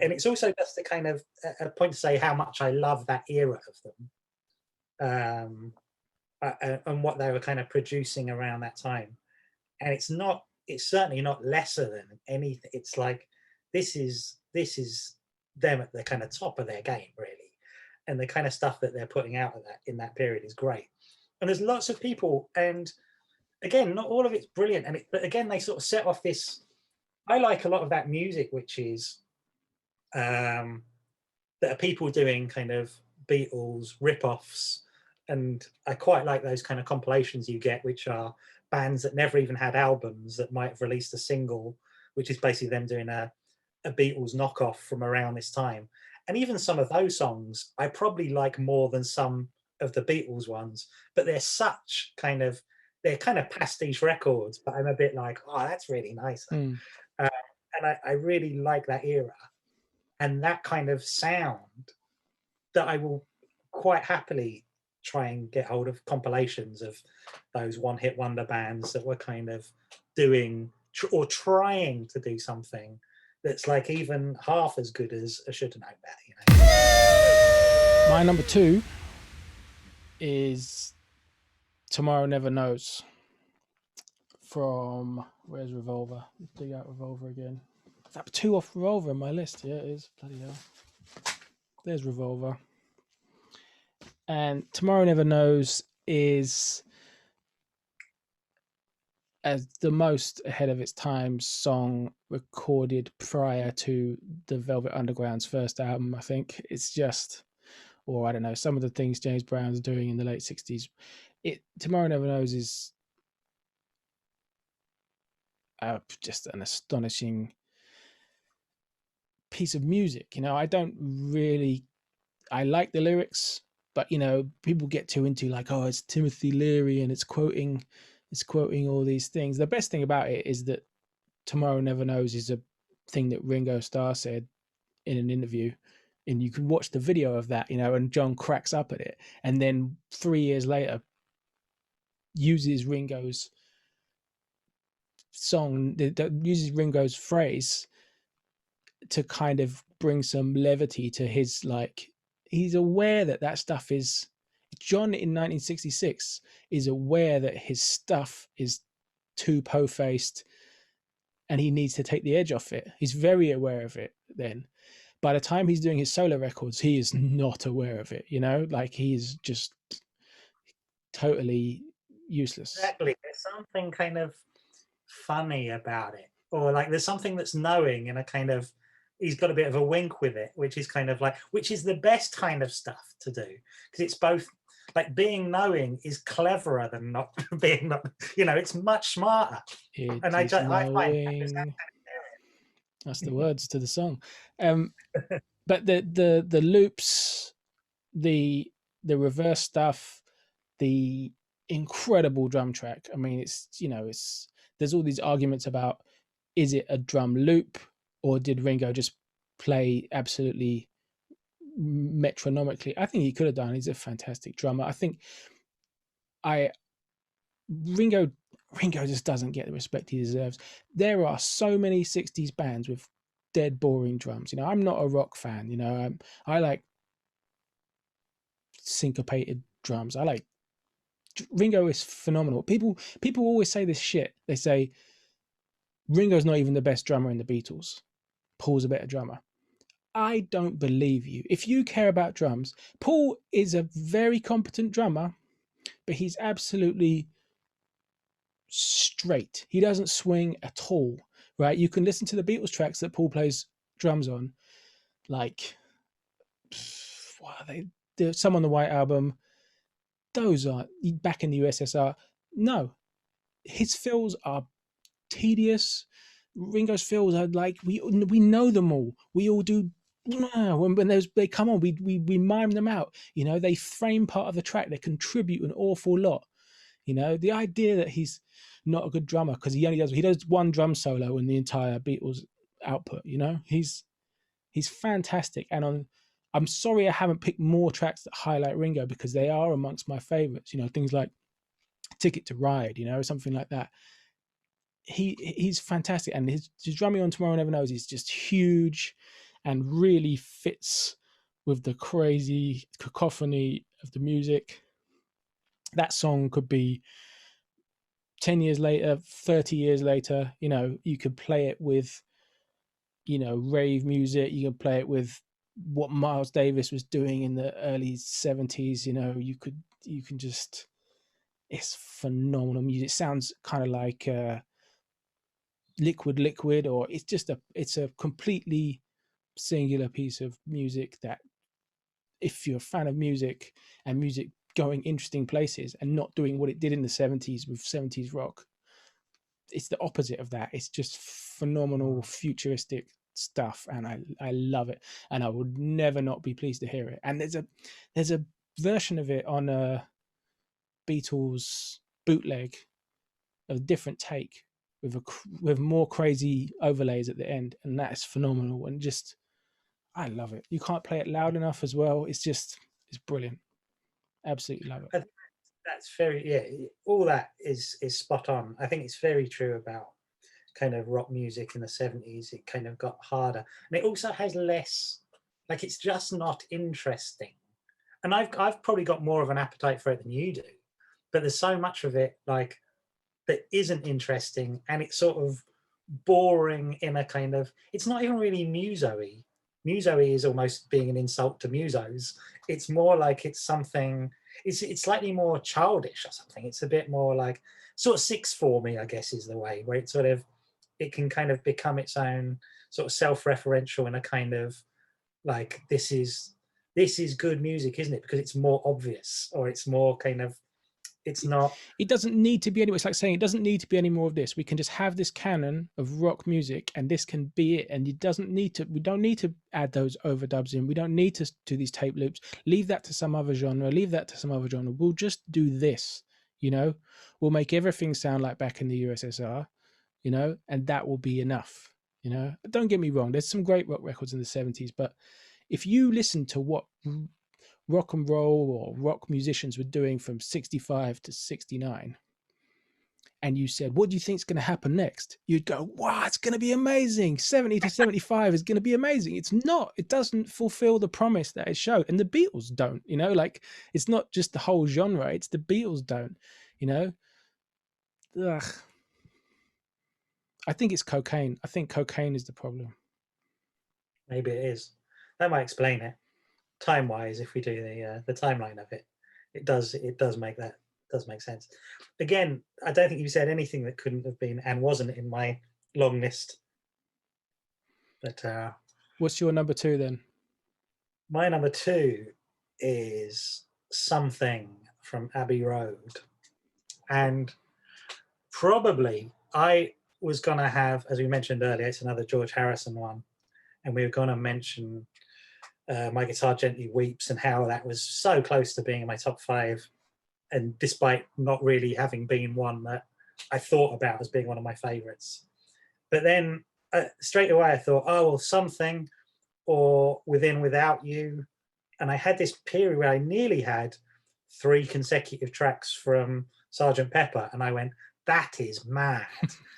and it's also just a kind of a point to say how much I love that era of them, and what they were kind of producing around that time. And it's certainly not lesser than anything. It's like this is them at the kind of top of their game, really, and the kind of stuff that they're putting out of that in that period is great. And there's lots of people, and again, not all of it's brilliant. But again, they sort of set off this. I like a lot of that music, which is that are people doing kind of Beatles rip-offs, and I quite like those kind of compilations you get, which are bands that never even had albums that might have released a single, which is basically them doing a Beatles knockoff from around this time. And even some of those songs I probably like more than some of the Beatles ones, but they're kind of pastiche records, but I'm a bit like, oh, that's really nice. Mm. And I really like that era and that kind of sound, that I will quite happily try and get hold of compilations of those one-hit wonder bands that were kind of doing or trying to do something that's like even half as good as I Should Have Known Better. You know? My number 2 is Tomorrow Never Knows from, where's Revolver? Let's dig out Revolver again. Is that 2 off Revolver in my list? Yeah, it is. Bloody hell. There's Revolver. And Tomorrow Never Knows is as the most ahead of its time song recorded prior to the Velvet Underground's first album. I think it's just, or I don't know, some of the things James Brown's doing in the late 60s. Tomorrow Never Knows is just an astonishing piece of music. You know, I like the lyrics, but you know, people get too into like, oh, it's Timothy Leary and it's quoting all these things. The best thing about it is that Tomorrow Never Knows is a thing that Ringo Starr said in an interview, and you can watch the video of that, you know, and John cracks up at it, and then 3 years later uses Ringo's song, uses Ringo's phrase to kind of bring some levity to his, like, he's aware that stuff is, John in 1966 is aware that his stuff is too po-faced and he needs to take the edge off it. He's very aware of it then. By the time he's doing his solo records, he is not aware of it, you know, like he's just totally useless. Exactly. There's something kind of funny about it, or like there's something that's knowing and a kind of, he's got a bit of a wink with it, which is kind of like, which is the best kind of stuff to do, because it's both like being knowing is cleverer than not being not, you know, it's much smarter. And I find that's the words to the song. But the loops, the reverse stuff, the incredible drum track. I mean, it's, you know, there's all these arguments about, is it a drum loop or did Ringo just play absolutely metronomically? I think he could have done. He's a fantastic drummer. I think Ringo just doesn't get the respect he deserves. There are so many 60s bands with dead boring drums. You know, I'm not a rock fan, you know. I like syncopated drums. Ringo is phenomenal. People always say this shit. They say Ringo's not even the best drummer in the Beatles. Paul's a better drummer. I don't believe you. If you care about drums, Paul is a very competent drummer, but he's absolutely straight. He doesn't swing at all, right? You can listen to the Beatles tracks that Paul plays drums on, like what are they? There's some on the White Album. Those are back in the USSR. No, his fills are tedious. Ringo's fills are like we know them all. We all do. When they come on, we mime them out. You know, they frame part of the track. They contribute an awful lot. You know, the idea that he's not a good drummer because he does one drum solo in the entire Beatles output. You know, he's fantastic. And I'm sorry I haven't picked more tracks that highlight Ringo because they are amongst my favorites. You know, things like Ticket to Ride, you know, something like that. He's fantastic, and his drumming on Tomorrow Never Knows is just huge and really fits with the crazy cacophony of the music. That song could be 10 years later, 30 years later, you know, you could play it with, you know, rave music. You can play it with what Miles Davis was doing in the early 70s. You know, you can just, it's phenomenal music. It sounds kind of like liquid, or it's a completely singular piece of music that if you're a fan of music and music going interesting places and not doing what it did in the 70s with 70s rock, it's the opposite of that. It's just phenomenal futuristic stuff, and I love it, and I would never not be pleased to hear it. And there's a version of it on a Beatles bootleg, a different take with more crazy overlays at the end, and that is phenomenal. And just I love it. You can't play it loud enough as well. It's brilliant. Absolutely love it. I think that's very, all that is spot on. I think it's very true about kind of rock music in the 70s. It kind of got harder, and it also has less, like, it's just not interesting. And I've probably got more of an appetite for it than you do, but there's so much of it like that isn't interesting, and it's sort of boring in a kind of, it's not even really muso-y. Muso-y is almost being an insult to musos. It's more like it's something, it's slightly more childish or something. It's a bit more like sort of sixth formy, I guess, is the way where it sort of, it can kind of become its own sort of self-referential in a kind of like, this is good music, isn't it? Because it's more obvious, or it's more kind of, it's not. It doesn't need to be anyway. It's like saying it doesn't need to be any more of this. We can just have this canon of rock music, and this can be it. And it doesn't need to. We don't need to add those overdubs in. We don't need to do these tape loops. Leave that to some other genre. Leave that to some other genre. We'll just do this. You know, we'll make everything sound like back in the USSR. You know, and that will be enough. You know, don't get me wrong. There's some great rock records in the 70s, but if you listen to what rock and roll or rock musicians were doing from 65 to 69, and you said, what do you think is going to happen next? You'd go, wow, it's going to be amazing. 70 to 75 is going to be amazing. It's not. It doesn't fulfill the promise that it showed. And the Beatles don't, you know, like, it's not just the whole genre. It's the Beatles don't, you know. Ugh. I think it's cocaine. I think cocaine is the problem. Maybe it is. That might explain it. Time-wise, if we do the timeline of it, it does make sense. Again, I don't think you said anything that couldn't have been and wasn't in my long list. But what's your number two then? My number two is Something from Abbey Road, and probably I was gonna have, as we mentioned earlier, it's another George Harrison one, and we were gonna mention My Guitar Gently Weeps, and how that was so close to being in my top 5, and despite not really having been one that I thought about as being one of my favorites. But then straight away I thought, oh, well, Something or Within Without You. And I had this period where I nearly had 3 consecutive tracks from Sergeant Pepper, and I went, that is mad.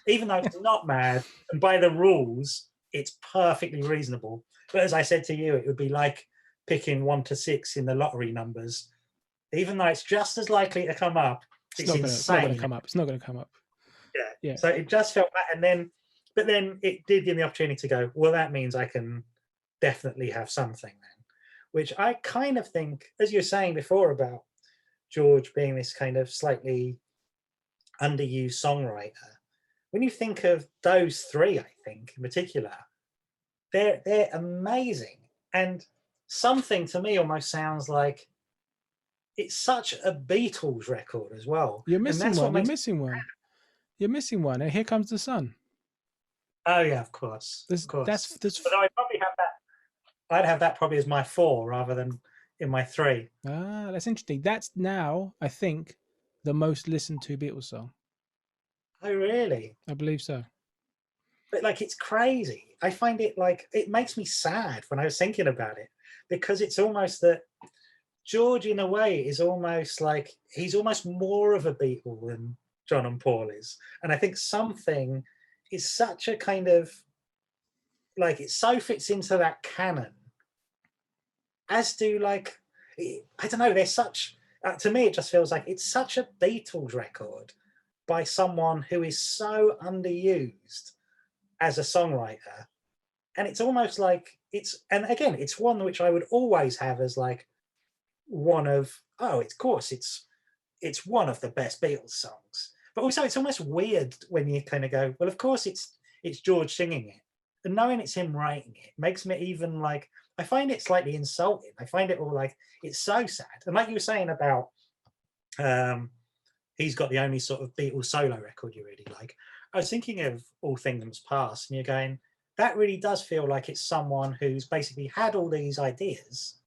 Even though it's not mad, and by the rules, it's perfectly reasonable. But as I said to you, it would be like picking 1 to 6 in the lottery numbers. Even though it's just as likely to come up, it's insane. It's not going to come up. It's not going to come up. Yeah. So it just felt bad. But then it did give me the opportunity to go, well, that means I can definitely have Something then. Which I kind of think, as you were saying before about George being this kind of slightly underused songwriter. When you think of those three, I think in particular, they're amazing. And something to me almost sounds like it's such a Beatles record as well. You're And missing that's what one. You're makes missing one. You're missing one. And Here Comes the Sun. oh yeah, of course. Of There's course. that's Although I'd probably have that I'd have that probably as my 4 rather than in my 3. that's interesting. That's now, I think, the most listened to Beatles song. Oh really? I believe so. But like it's crazy. I find it like it makes me sad when I was thinking about it because it's almost that George in a way is almost like he's almost more of a Beatle than John and Paul is. And I think something is such a kind of like it so fits into that canon, as do like I don't know, there's such to me it just feels like it's such a Beatles record by someone who is so underused as a songwriter. And it's almost like it's and again, it's one which I would always have as like one of oh, it's of course it's one of the best Beatles songs. But also it's almost weird when you kind of go, well, of course it's George singing it. And knowing it's him writing it makes me even like I find it slightly insulting. I find it all like it's so sad. And like you were saying about um he's got the only sort of Beatles solo record you really like. I was thinking of All Things Past, and you're going, that really does feel like it's someone who's basically had all these ideas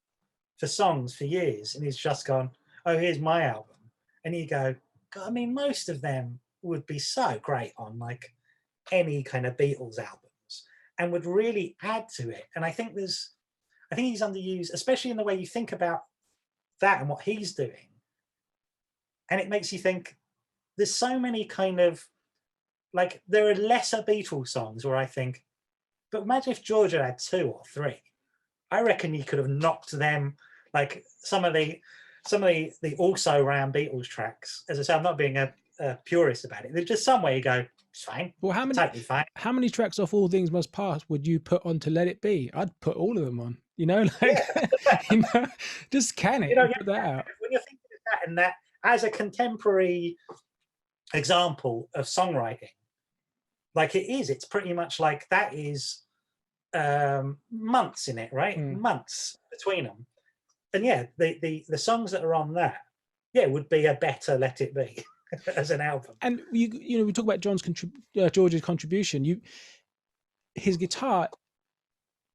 for songs for years and he's just gone, oh, here's my album. And you go, God, I mean, most of them would be so great on like any kind of Beatles albums and would really add to it. And I think he's underused, especially in the way you think about that and what he's doing. And it makes you think there's so many kind of like there are lesser Beatles songs where I think, but imagine if George had 2 or 3. I reckon you could have knocked them like some of the also ran Beatles tracks. As I say, I'm not being a purist about it. There's just some way you go, it's fine, Well, totally fine. how many tracks off All Things Must Pass would you put on to Let It Be? I'd put all of them on. You know, like Yeah. just can it You know, put that out. when you're thinking of that and that as a contemporary example of songwriting, like it's pretty much like that is months in it, right? Months between them. And yeah, the songs that are on that, yeah, would be a better Let It Be as an album. And you know, we talk about George's contribution. His guitar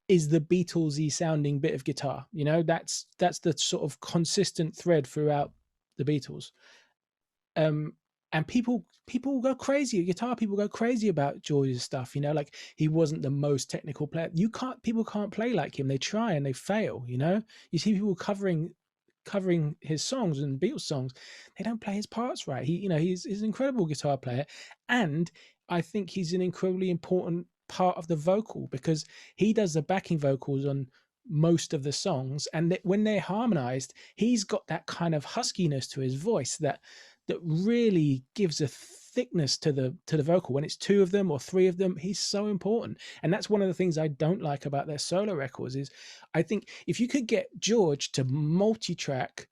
is the Beatlesy sounding bit of guitar. You know, that's the sort of consistent thread throughout the Beatles. And people go crazy. Guitar people go crazy about George's stuff. You know, like he wasn't the most technical player. People can't play like him. They try and they fail. You know, you see people covering his songs and Beatles songs. They don't play his parts right. He's an incredible guitar player, and I think he's an incredibly important part of the vocal because he does the backing vocals on most of the songs, and when they're harmonized, he's got that kind of huskiness to his voice that really gives a thickness to the vocal. When it's 2 of them or 3 of them, he's so important. And that's one of the things I don't like about their solo records is I think if you could get George to multi-track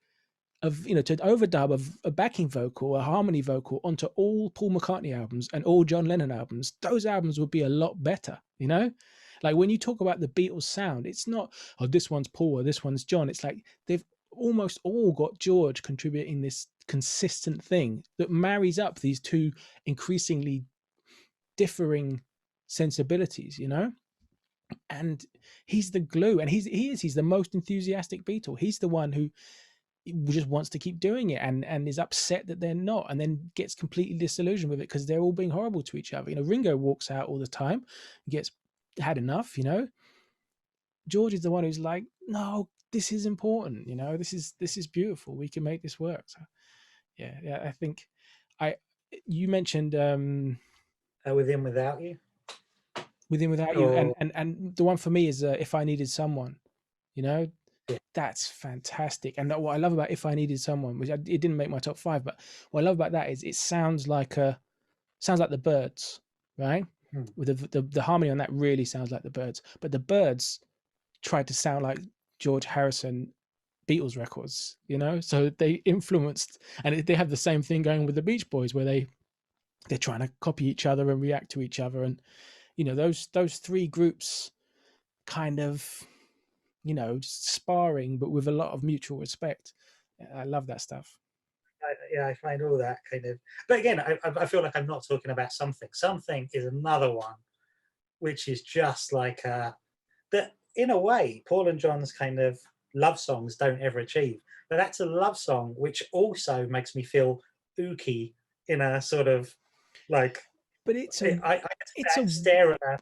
of, you know, to overdub a backing vocal, a harmony vocal onto all Paul McCartney albums and all John Lennon albums, those albums would be a lot better, you know? Like when you talk about the Beatles sound, it's not, oh, this one's Paul or this one's John. It's like they've almost all got George contributing this consistent thing that marries up these 2 increasingly differing sensibilities, you know? And he's the glue, and he's the most enthusiastic Beatle. He's the one who just wants to keep doing it and is upset that they're not, and then gets completely disillusioned with it because they're all being horrible to each other. You know, Ringo walks out all the time, gets had enough, you know. George is the one who's like, no, this is important, you know, this is beautiful, we can make this work. So yeah, I think you mentioned With Him Without You. With Him Without You, and the one for me is If I Needed Someone, you know. Yeah. That's fantastic. And what I love about If I Needed Someone, which it didn't make my top 5, but what I love about that is it sounds like the Byrds, right? With the harmony on that really sounds like the Byrds, but the Byrds tried to sound like George Harrison Beatles records, you know, so they influenced, and they have the same thing going with the Beach Boys where they they're trying to copy each other and react to each other, and those three groups kind of sparring, but with a lot of mutual respect. I love that stuff. Yeah, I find all that kind of. But again, I feel like I'm not talking about something. Something is another one, which is just like that. In a way, Paul and John's kind of love songs don't ever achieve. But that's a love song which also makes me feel ooky in a sort of like But I it's a it's a stare at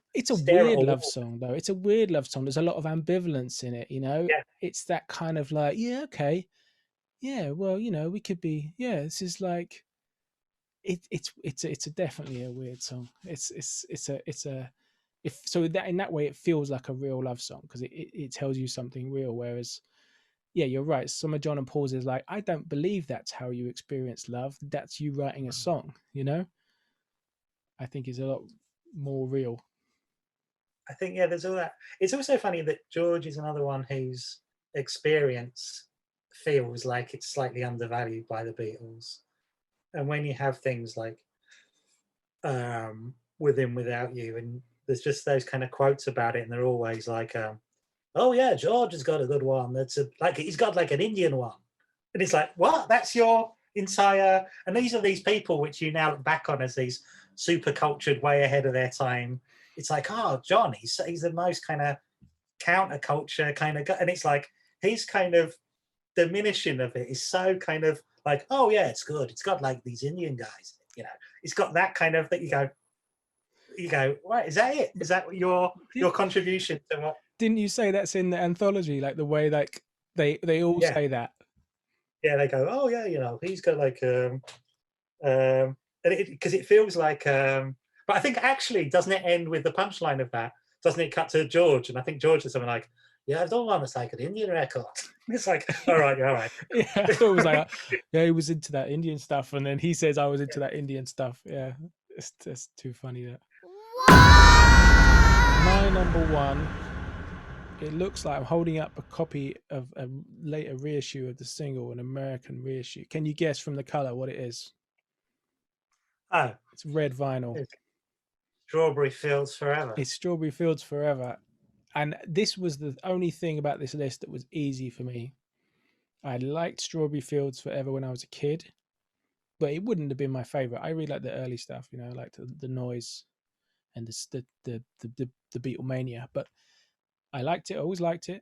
weird a love wall. song though. It's a weird love song. There's a lot of ambivalence in it. Yeah, It's that kind of like, yeah, okay, yeah, well, we could be, yeah, this is like it's a definitely a weird song. It's a if so that in that way it feels like a real love song because it tells you something real. Whereas, yeah, you're right. Some of John and Paul's is like, I don't believe that's how you experience love. That's you writing a song. I think is a lot more real. I think yeah. There's all that. It's also funny that George is another one whose experience feels like it's slightly undervalued by the Beatles. And when you have things like With Him Without You, and there's just those kind of quotes about it, and they're always like, "Oh yeah, George has got a good one. Like he's got like an Indian one," and it's like, "What? That's your entire?" And these are these people which you now look back on as these super cultured, way ahead of their time. It's like, oh, John, he's the most kind of counterculture kind of guy, and it's like he's kind of diminishing of it is so kind of like, oh yeah, it's good. It's got like these Indian guys, it's got that kind of that you go, right, is that it? Is that your contribution to what? Didn't you say that's in the anthology? Like the way like they all Yeah, say that. yeah, they go, oh yeah, he's got like um because it feels like but I think actually doesn't it end with the punchline of that? Doesn't it cut to George? And I think George is something like, yeah, I don't want to take an Indian record. It's like, all right, all right. Yeah, I thought it was like, yeah, he was into that Indian stuff, and then he says I was into that Indian stuff. Yeah, it's too funny that. My number one. It looks like I'm holding up a copy of a later reissue of the single, an American reissue. Can you guess from the color what it is? Oh, It's red vinyl. it's Strawberry Fields Forever. It's Strawberry Fields Forever. And this was the only thing about this list that was easy for me. I liked Strawberry Fields Forever when I was a kid, but it wouldn't have been my favorite. I really like the early stuff, like the noise and the Beatlemania. But I liked it. I always liked it.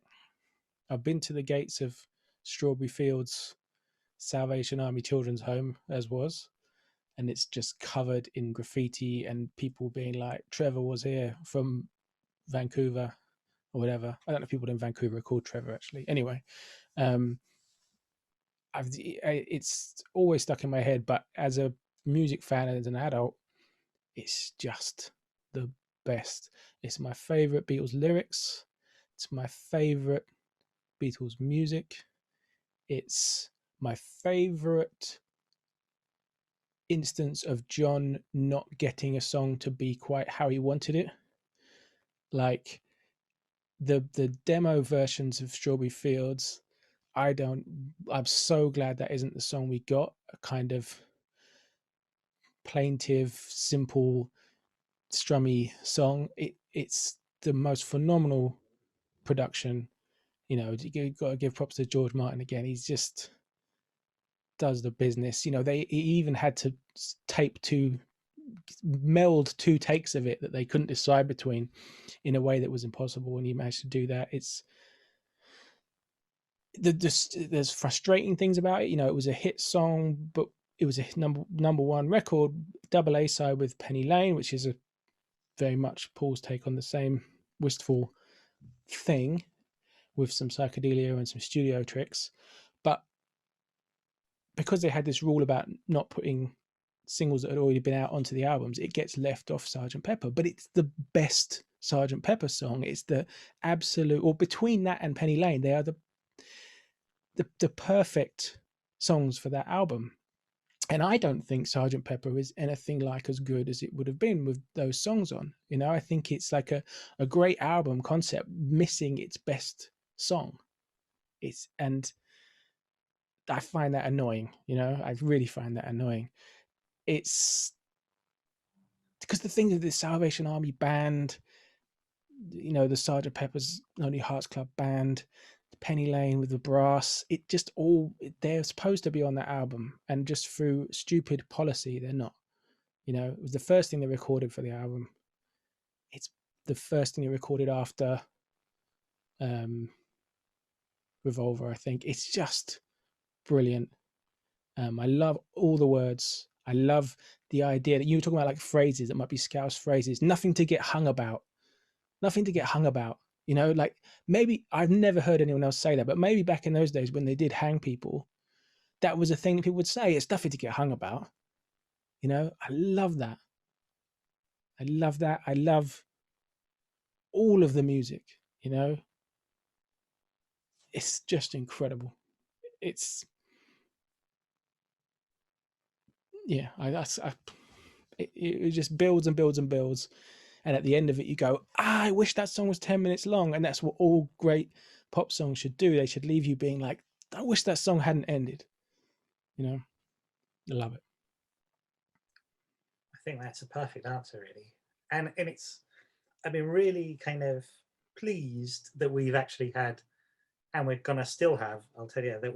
I've been to the gates of Strawberry Fields Salvation Army Children's Home as was, and it's just covered in graffiti and people being like, Trevor was here from Vancouver or whatever. I don't know if people in Vancouver are called Trevor actually. Anyway, um, it's always stuck in my head, but as a music fan and as an adult, it's just the best. It's my favorite Beatles lyrics. It's my favorite Beatles music. It's my favorite instance of John not getting a song to be quite how he wanted it. Like the demo versions of Strawberry Fields, I'm so glad that isn't the song we got. A kind of plaintive, simple, strummy song. It's the most phenomenal production. You got to give props to George Martin again. He's just does the business. He even had to meld two takes of it that they couldn't decide between in a way that was impossible, and he managed to do that. There's frustrating things about it. It was a hit song, but it was a number one record, double A side with Penny Lane, which is a very much Paul's take on the same wistful thing with some psychedelia and some studio tricks. But because they had this rule about not putting singles that had already been out onto the albums, it gets left off Sergeant Pepper. But it's the best Sergeant Pepper song. It's the absolute, or between that and Penny Lane, they are the perfect songs for that album. And I don't think Sergeant Pepper is anything like as good as it would have been with those songs on. I think it's like a great album concept missing its best song. And I find that annoying. I really find that annoying. It's because the thing is, the Salvation Army band, you know, the Sergeant Pepper's Lonely Hearts Club band, Penny Lane with the brass, it just all, they're supposed to be on that album, and just through stupid policy, they're not. You know, it was the first thing they recorded for the album. It's the first thing they recorded after Revolver, I think. It's just brilliant. I love all the words. I love the idea that you were talking about, like phrases that might be Scouse phrases, nothing to get hung about. Nothing to get hung about. You know, like maybe I've never heard anyone else say that, but maybe back in those days when they did hang people, that was a thing that people would say. It's nothing to get hung about. You know, I love that. I love that. I love all of the music, you know. It's just incredible. It's, yeah, it just builds and builds and builds. And at the end of it, you go, I wish that song was 10 minutes long. And that's what all great pop songs should do. They should leave you being like, I wish that song hadn't ended. You know, I love it. I think that's a perfect answer, really. And it's, I've been really kind of pleased that we've actually had, and we're gonna still have, I'll tell you, that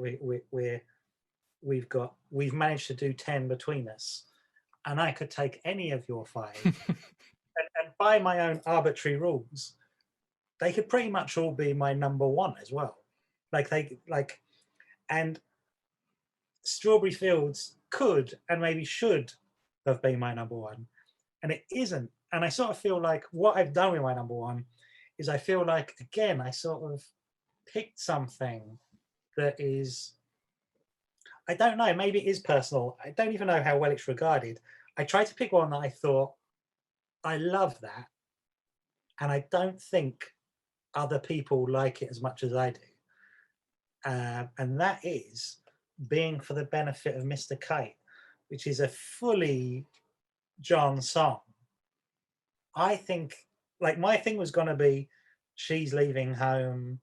we've managed to do 10 between us, and I could take any of your 5 and by my own arbitrary rules, they could pretty much all be my number 1 as well. And Strawberry Fields could and maybe should have been my number 1, and it isn't. And I sort of feel like what I've done with my number 1 is, I feel like, again, I sort of picked something that is, I don't know, maybe it is personal. I don't even know how well it's regarded. I tried to pick one that I thought, I love that, and I don't think other people like it as much as I do. And that is Being for the Benefit of Mr. Kite, which is a fully John song. I think, like, my thing was going to be She's Leaving Home,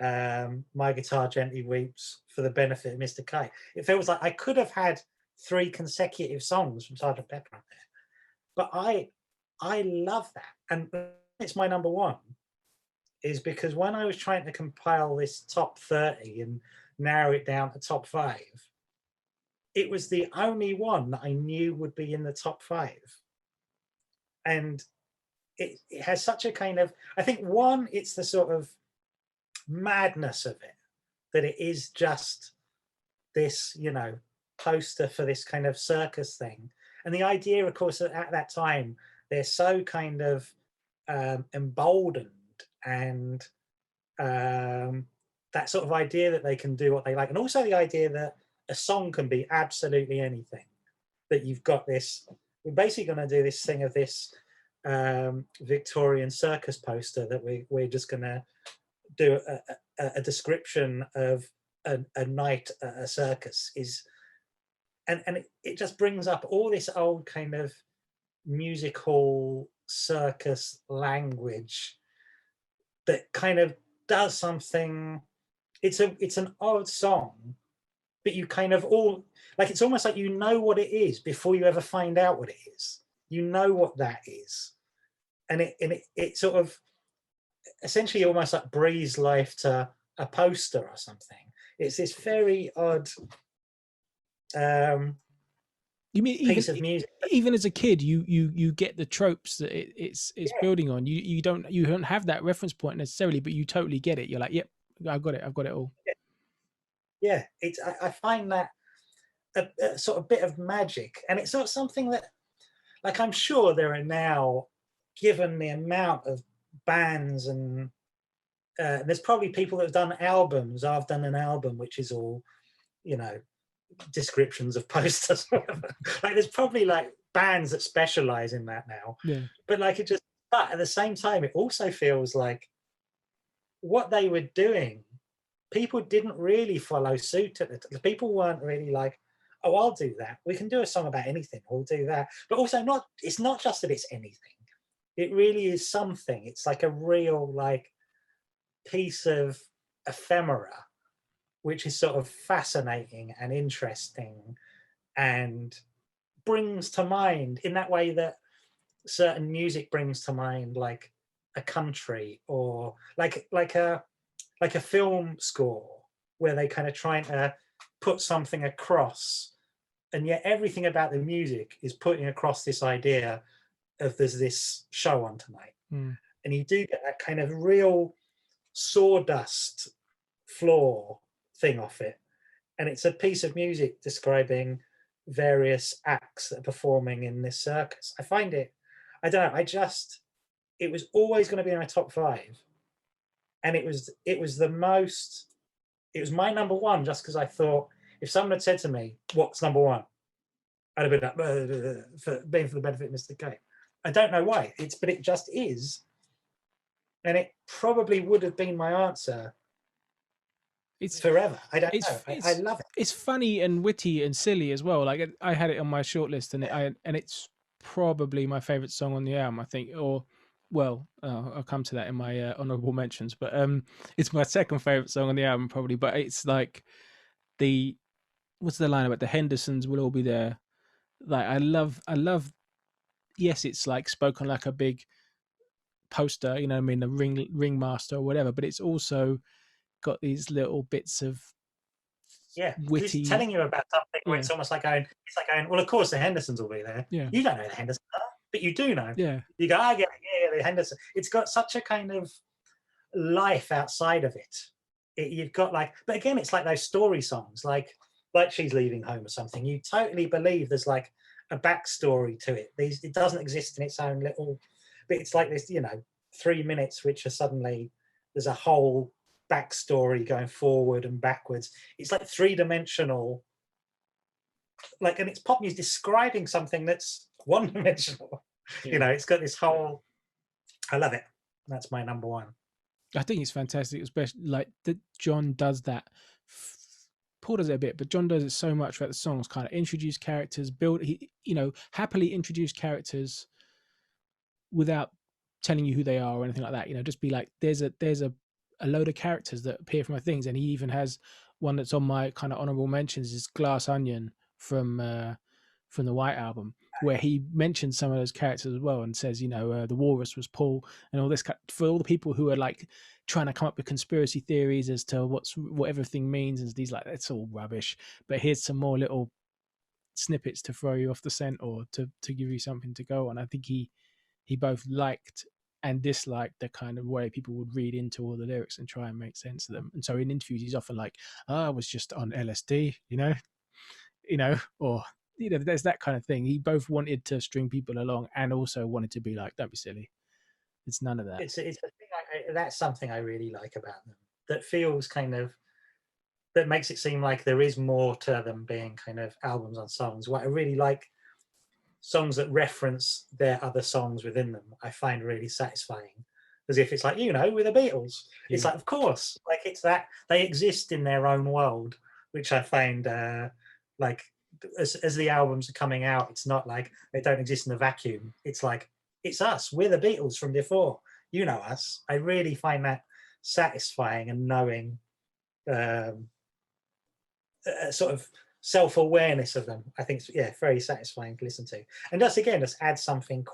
My Guitar Gently Weeps, For the Benefit of Mr. Kite. It feels like I could have had 3 consecutive songs from Sergeant Pepper up there. But I love that. And it's my number 1 is because when I was trying to compile this top 30 and narrow it down to top 5, it was the only one that I knew would be in the top 5. And it has such a kind of, I think, one, it's the sort of madness of it, that it is just this, you know, poster for this kind of circus thing. And the idea, of course, that at that time, they're so kind of emboldened, and that sort of idea that they can do what they like. And also the idea that a song can be absolutely anything, that you've got this, we're basically going to do this thing of this Victorian circus poster that we're just going to do a description of a night at a circus is, and it just brings up all this old kind of music hall circus language that kind of does something. It's an odd song, but you kind of all, like, it's almost like you know what it is before you ever find out what it is. You know what that is, and it sort of essentially almost like breathes life to a poster or something. It's this very odd you mean piece of music. even as a kid, you get the tropes that it's Yeah. building on. You don't have that reference point necessarily, but you totally get it. You're like, yep, I've got it all. Yeah, it's I find that a sort of bit of magic, and it's not something that, like, I'm sure there are now, given the amount of bands and there's probably people that have done albums. I've done an album which is all, you know, descriptions of posters. Like, there's probably like bands that specialize in that now. Yeah. But like, but at the same time, it also feels like what they were doing, people didn't really follow suit at the people weren't really like, oh, I'll do that. We can do a song about anything. We'll do that. But also, it's not just that it's anything. It really is something. It's like a real, like, piece of ephemera, which is sort of fascinating and interesting, and brings to mind in that way that certain music brings to mind, like a country, or like a film score where they kind of trying to put something across, and yet everything about the music is putting across this idea of there's this show on tonight. Mm. And you do get that kind of real sawdust floor thing off it. And it's a piece of music describing various acts that are performing in this circus. I find it, I don't know, it was always going to be in my top five. And it was it was my number one, just because I thought, if someone had said to me, what's number one? I'd have been like, for being for the benefit of Mr. K. I don't know why. But it just is. And it probably would have been my answer forever. I don't know. I love it. It's funny and witty and silly as well. Like, I had it on my shortlist, and it's probably my favorite song on the album, I think. Or, well, I'll come to that in my honorable mentions. But it's my second favorite song on the album, probably. But it's like what's the line about the Hendersons will all be there? Like, I love. Yes, it's like spoken like a big poster, you know what I mean, the ringmaster or whatever, but it's also got these little bits of witty, he's telling you about something where it's almost like going, well, of course the Hendersons will be there. Yeah, you don't know the Hendersons are, but you do know. Yeah, you go, I get it, yeah, the Henderson. It's got such a kind of life outside of it. You've got like, but again, it's like those story songs, like She's Leaving Home or something. You totally believe there's like a backstory to it. It doesn't exist in its own little, but it's like this, 3 minutes which are suddenly, there's a whole backstory going forward and backwards. It's like three-dimensional, like, and it's pop music describing something that's one-dimensional. Yeah. It's got this whole, I love it. That's my number one. I think it's fantastic, especially like that John does that. Paul does it a bit, but John does it so much throughout the songs, kind of introduce characters, happily introduce characters without telling you who they are or anything like that. Just be like, there's a load of characters that appear from my things. And he even has one that's on my kind of honorable mentions, is Glass Onion from the White Album, where he mentions some of those characters as well and says, the walrus was Paul, and all this, for all the people who are like trying to come up with conspiracy theories as to what everything means, and these, like, it's all rubbish, but here's some more little snippets to throw you off the scent, or to give you something to go on. I think he both liked and disliked the kind of way people would read into all the lyrics and try and make sense of them. And so in interviews, he's often like, I was just on LSD, or, there's that kind of thing. He both wanted to string people along and also wanted to be like, don't be silly. It's none of that. It's a thing that's something I really like about them. That feels kind of, that makes it seem like there is more to them being kind of albums on songs. What I really like, songs that reference their other songs within them, I find really satisfying. As if it's like, with the Beatles. Yeah. It's like, of course, like, it's that they exist in their own world, which I find like, as the albums are coming out, it's not like they don't exist in a vacuum. It's like, it's us. We're the Beatles from before. Us. I really find that satisfying, and knowing sort of self-awareness of them, I think it's very satisfying to listen to. And just adds something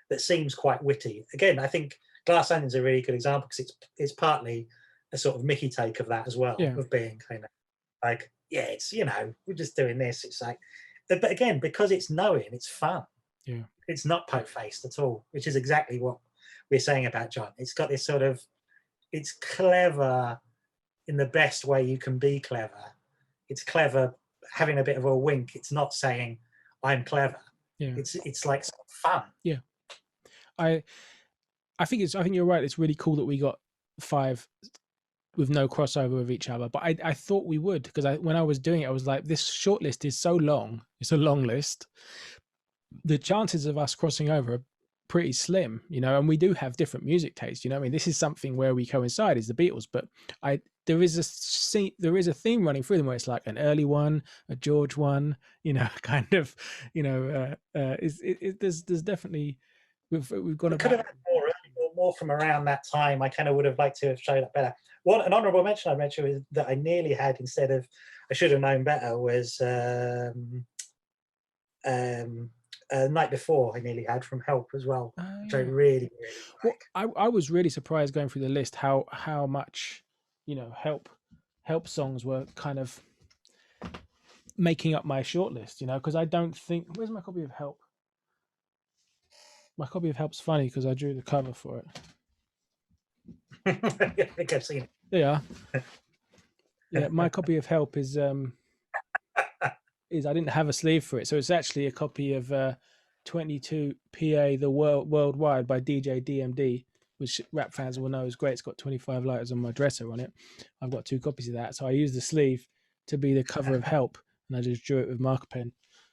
that seems quite witty. Again, I think Glass Onion's a really good example, because it's partly a sort of Mickey take of that as well, of being kind of like, it's, we're just doing this. It's like, but again, because it's knowing, it's fun. Yeah. It's not poke-faced at all, which is exactly what we're saying about John. It's got this sort of, it's clever in the best way you can be clever. It's clever having a bit of a wink. It's not saying I'm clever. Yeah. It's like fun. Yeah. I think you're right. It's really cool that we got 5 with no crossover of each other, but I thought we would, because when I was doing it, I was like, this short list is so long. It's a long list. The chances of us crossing over are pretty slim, and we do have different music tastes. I mean, this is something where we coincide, is the Beatles, but there is a theme running through them where it's like an early one, a George one, kind of, there's definitely, we've got could have had more from around that time. I kind of would have liked to have showed up better. An honourable mention I mentioned is that I nearly had, instead of I Should Have Known Better, was The Night Before I nearly had from Help as well, Oh which I yeah. really, really Well, like. I was really surprised going through the list how much, help songs were kind of making up my shortlist. Because I don't think, where's my copy of Help? My copy of Help's funny because I drew the cover for it. I think I've seen Yeah, yeah. it. My copy of Help is I didn't have a sleeve for it, so it's actually a copy of 22 PA the Worldwide by DJ DMD, which rap fans will know is great. It's got 25 lighters on my dresser on it. I've got 2 copies of that, so I used the sleeve to be the cover of Help, and I just drew it with marker pen.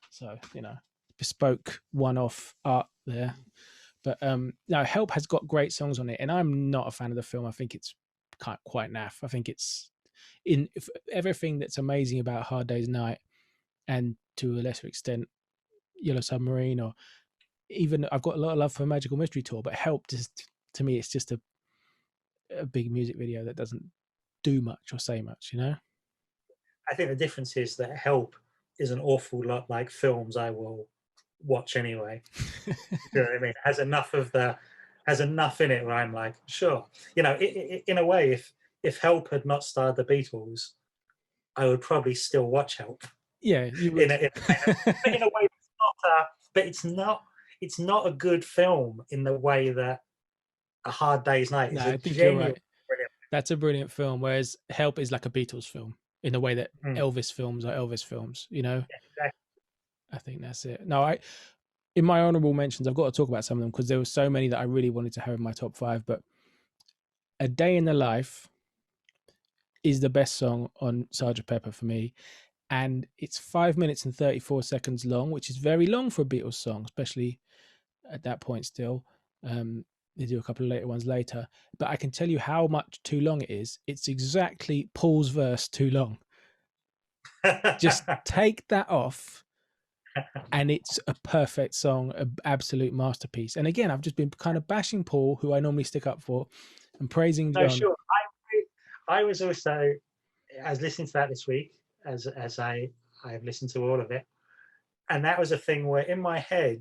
So bespoke one-off art there. But no, Help has got great songs on it, and I'm not a fan of the film. I think it's quite naff. I think it's in everything that's amazing about Hard Day's Night, and to a lesser extent Yellow Submarine, or even I've got a lot of love for Magical Mystery Tour, but Help, just to me, it's just a big music video that doesn't do much or say much. I think the difference is that Help is an awful lot like films I will watch anyway. You know what I mean? Has enough in it where I'm like, sure. In a way, if Help had not starred the Beatles, I would probably still watch Help. Yeah, you In would. a, in a, kind of, but in a way, it's not. But it's not a good film in the way that A Hard Day's Night No, is a I think you're genuine right. brilliant. That's a brilliant film, whereas Help is like a Beatles film in the way that Mm, Elvis films are Elvis films. yeah, exactly. I think that's it. No, in my honorable mentions, I've got to talk about some of them because there were so many that I really wanted to have in my top 5. But A Day in the Life is the best song on Sergeant Pepper for me, and it's 5 minutes and 34 seconds long, which is very long for a Beatles song, especially at that point. Still, they do a couple of later ones later, but I can tell you how much too long it is. It's exactly Paul's verse too long. Just take that off, and it's a perfect song, an absolute masterpiece. And again, I've just been kind of bashing Paul, who I normally stick up for, and praising No, John. sure. I was also, I was listening to that this week, as I've listened to all of it, and that was a thing where in my head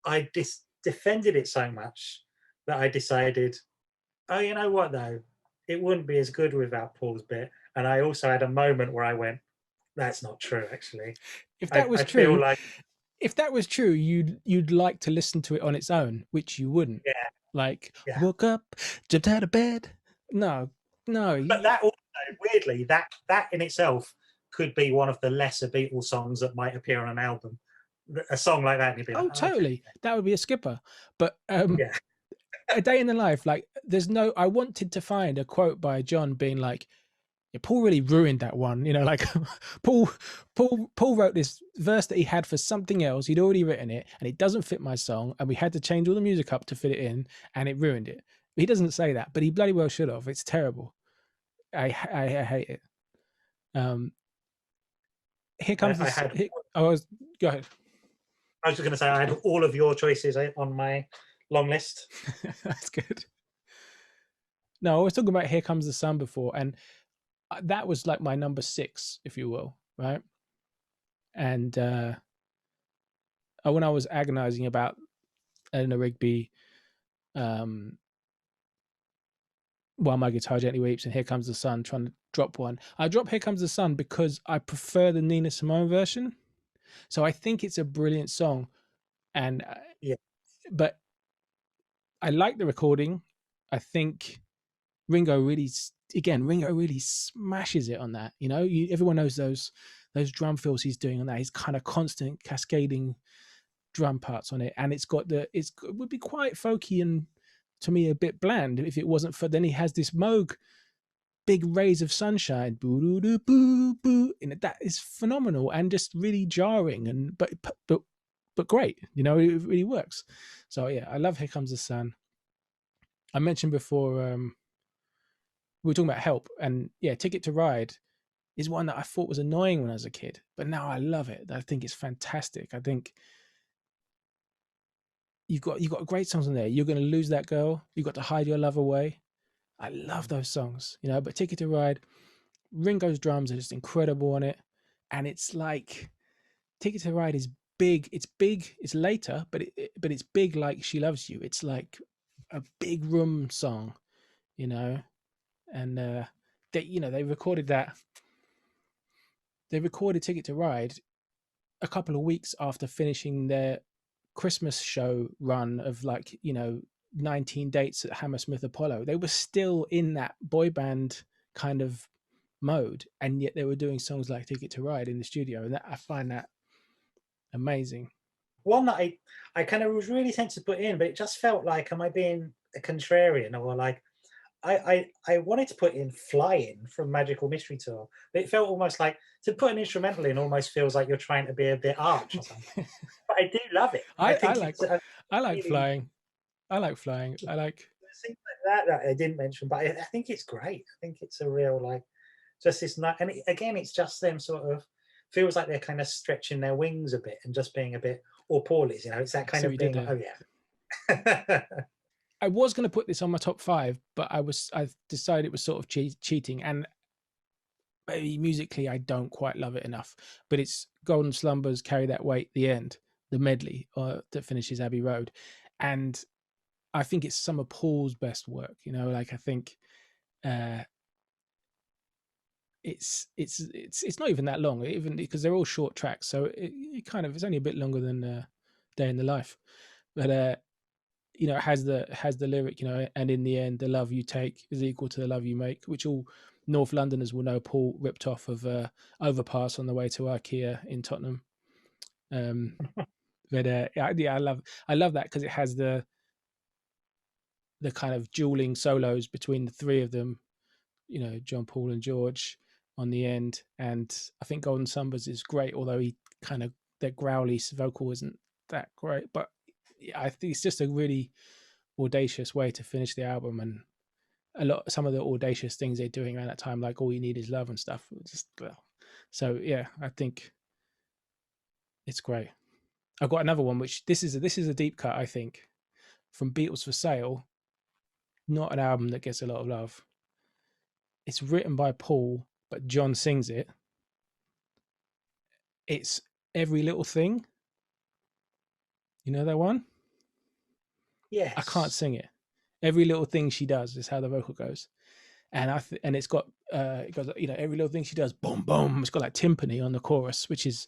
I defended it so much that I decided, oh, you know what though, it wouldn't be as good without Paul's bit. And I also had a moment where I went, that's not true. Actually, If that was I feel true, like, you'd like to listen to it on its own, which you wouldn't. yeah, Like, yeah. woke up, jumped out of bed. No, no. But that also, weirdly, that in itself could be one of the lesser Beatles songs that might appear on an album. A song like that, and you'd be like, Oh, oh, okay, totally. That would be a skipper. But yeah. A Day in the Life, like, there's no. I wanted to find a quote by John being like, yeah, Paul really ruined that one. Like Paul, Paul wrote this verse that he had for something else. He'd already written it, and it doesn't fit my song, and we had to change all the music up to fit it in, and it ruined it. He doesn't say that, but he bloody well should have. It's terrible. I hate it. Um, here comes I this. had. Go ahead. I was just going to say I had all of your choices on my long list. That's good. No, I was talking about Here Comes the Sun before, and that was like my number 6, if you will, right? And when I was agonizing about Eleanor Rigby, um, While My Guitar Gently Weeps, and Here Comes the Sun, trying to drop one, I drop Here Comes the Sun because I prefer the Nina Simone version. So I think it's a brilliant song, and Yeah, but I like the recording. I think Ringo really smashes it on that. Everyone knows those drum fills he's doing on that. He's kind of constant cascading drum parts on it, and it would be quite folky and, to me, a bit bland if it wasn't for, then he has this Moog big rays of sunshine, boo boo boo boo, and that is phenomenal and just really jarring, and but great. It really works. So yeah, I love Here Comes the Sun. I mentioned before, we were talking about Help, and yeah, Ticket to Ride is one that I thought was annoying when I was a kid, but now I love it. I think it's fantastic. I think you've got great songs in there. You're going to lose that girl. You've got to hide your love away. I love those songs, but Ticket to Ride, Ringo's drums are just incredible on it. And it's like, Ticket to Ride is big. It's big. It's later, but but it's big like She Loves You. It's like a big room song, you know. And they, you know, they recorded that. They recorded Ticket to Ride a couple of weeks after finishing their Christmas show run of, like, you know, 19 dates at Hammersmith Apollo. They were still in that boy band kind of mode, and yet they were doing songs like Ticket to Ride in the studio, and that, I find that amazing. One that I kind of was really tempted to put in, but it just felt like, am I being a contrarian, or like I wanted to put in Flying from Magical Mystery Tour, but it felt almost like to put an instrumental in almost feels like you're trying to be a bit arch or something. But I do love it. I I think like it's a I like really Flying. I like Flying. I like. things like that I didn't mention, but I think it's great. I think it's a real like just this night, and again, it's just them sort of feels like they're kind of stretching their wings a bit and just being a bit, or Paulies, you know, it's that I kind see what of you did being like, there. oh yeah. I was going to put this on my top five, but I decided it was sort of cheating, and maybe musically I don't quite love it enough. But it's Golden Slumbers, Carry That Weight, the end, the medley that finishes Abbey Road, and I think it's some of Paul's best work. You know, like, I think uh, it's not even that long, even because they're all short tracks, so it kind of, it's only a bit longer than Day in the Life, but you know, it has the lyric, you know, and in the end, the love you take is equal to the love you make, which all North Londoners will know Paul ripped off of Overpass on the way to IKEA in Tottenham. Um, but yeah, I love that because it has the kind of dueling solos between the three of them, you know, John, Paul, and George on the end. And I think Golden Summers is great, although he kind of, that growly vocal isn't that great. But yeah, I think it's just a really audacious way to finish the album, and some of the audacious things they're doing around that time, like All You Need Is Love and stuff. Just, well, so yeah, I think it's great. I've got another one, which this is a deep cut, I think, from Beatles for Sale. Not an album that gets a lot of love. It's written by Paul, but John sings it. It's Every Little Thing. You know that one? I can't Yes. sing it. Every little thing she does is how the vocal goes, and and it's got it goes, you know, every little thing she does, boom boom. It's got like timpani on the chorus, which is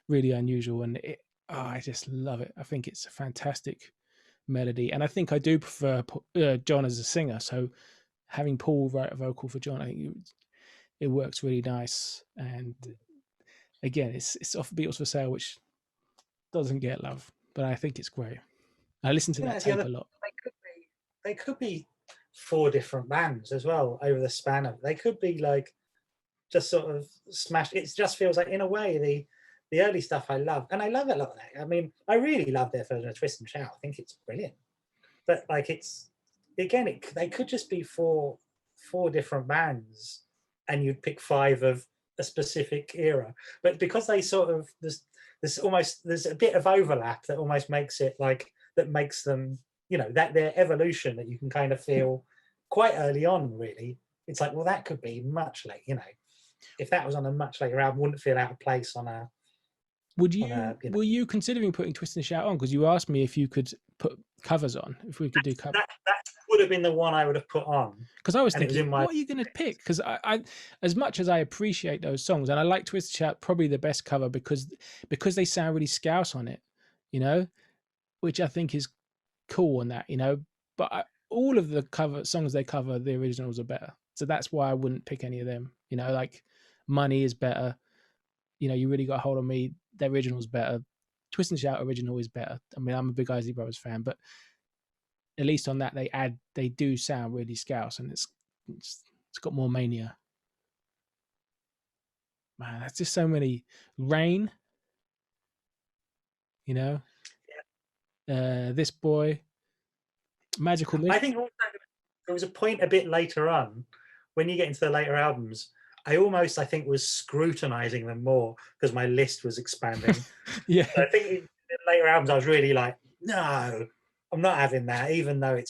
really unusual, and I just love it. I think it's a fantastic melody, and I think I do prefer John as a singer. So having Paul write a vocal for John, I think it works really nice. And again, it's off Beatles for Sale, which doesn't get love, but I think it's great. I listen I to think that that's the tape other. a lot. They could be four different bands as well over the span of. They could be like just sort of smashed. It just feels like, in a way, the early stuff I love, and I love a lot of that. I mean, I really love their version of Twist and Shout. I think it's brilliant. But like, it's again, they could just be four different bands, and you'd pick five of a specific era. But because they sort of there's a bit of overlap that almost makes it like that makes them, you know, that their evolution that you can kind of feel quite early on. Really, it's like, well, that could be much late. You know, if that was on a much later album, wouldn't feel out of place on a you know. Were you considering putting Twist and Shout on? Because you asked me if you could put covers on, if we could do cover. That would have been the one I would have put on, Because I was and it was thinking, in my. what are you going to pick? Because as much as I appreciate those songs, and I like Twist and Shout probably the best cover because they sound really Scouse on it, you know, which I think is cool on that, you know. But all of the cover songs they cover, the originals are better. So that's why I wouldn't pick any of them. You know, like Money is better. You know, You Really Got a Hold on Me, the original's better. Twist and Shout original is better. I mean, I'm a big Isley Brothers fan, but at least on that they do sound really Scouse, and it's got more mania. Man, that's just so many. Rain, you know, This Boy, Magical I Mystery. think also there was a point a bit later on when you get into the later albums. I think was scrutinizing them more because my list was expanding. Yeah, So I think in the later albums I was really like, no, I'm not having that, even though it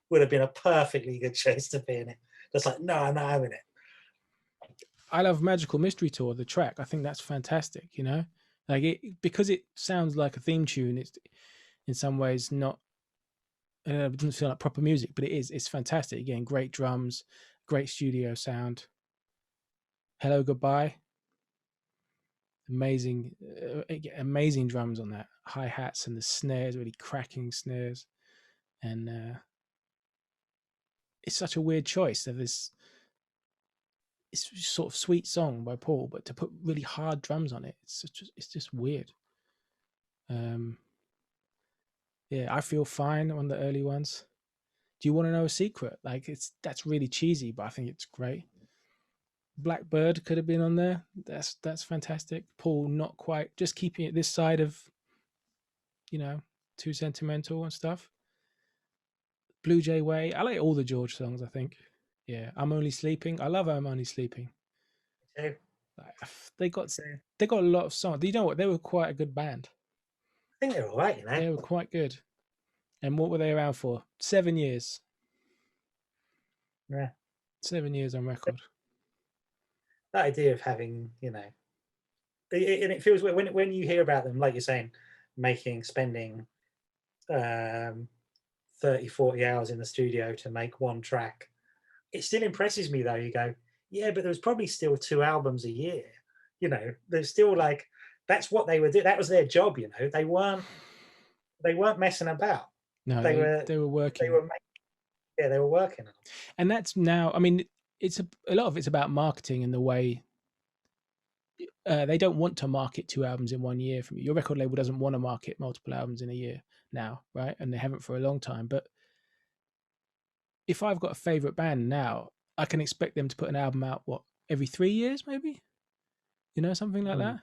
would have been a perfectly good choice to be in it. Just like, no, I'm not having it. I love Magical Mystery Tour, the track. I think that's fantastic. You know, Like it, because it sounds like a theme tune. It's in some ways not. It doesn't feel like proper music, but it is. It's fantastic. Again, great drums, great studio sound. Hello, goodbye. Amazing, amazing drums on that. Hi hats and the snares, really cracking snares, and it's such a weird choice of this. It's sort of sweet song by Paul, but to put really hard drums on it, it's just weird. Um, yeah, I feel fine on the early ones. Do you want to know a secret? Like that's really cheesy, but I think it's great. Blackbird could have been on there. That's fantastic. Paul not quite just keeping it this side of, you know, too sentimental and stuff. Blue Jay Way. I like all the George songs, I think. Yeah. I'm Only Sleeping. I love I'm Only Sleeping. too. Like, they got So, I they got a lot of songs. You know what? They were quite a good band. think they're all right, you know. They were quite good. And what were they around for? 7 years. Yeah. 7 years on record. That idea of having, you know, and it feels when you hear about them, like you're saying, spending um 30, 40 hours in the studio to make one track. It still impresses me though. You go, yeah, but there was probably still 2 albums a year. You know, there's still like that's what they were doing. That was their job. You know, they weren't messing about. No, They were they were they working. were yeah, they were working. And that's now, I mean, it's a lot of it's about marketing and the way they don't want to market 2 albums in 1 year from you. Your record label doesn't want to market multiple albums in a year now, right? And they haven't for a long time. But if I've got a favorite band now, I can expect them to put an album out, what, every 3 years, maybe? You know, something like Mm. that.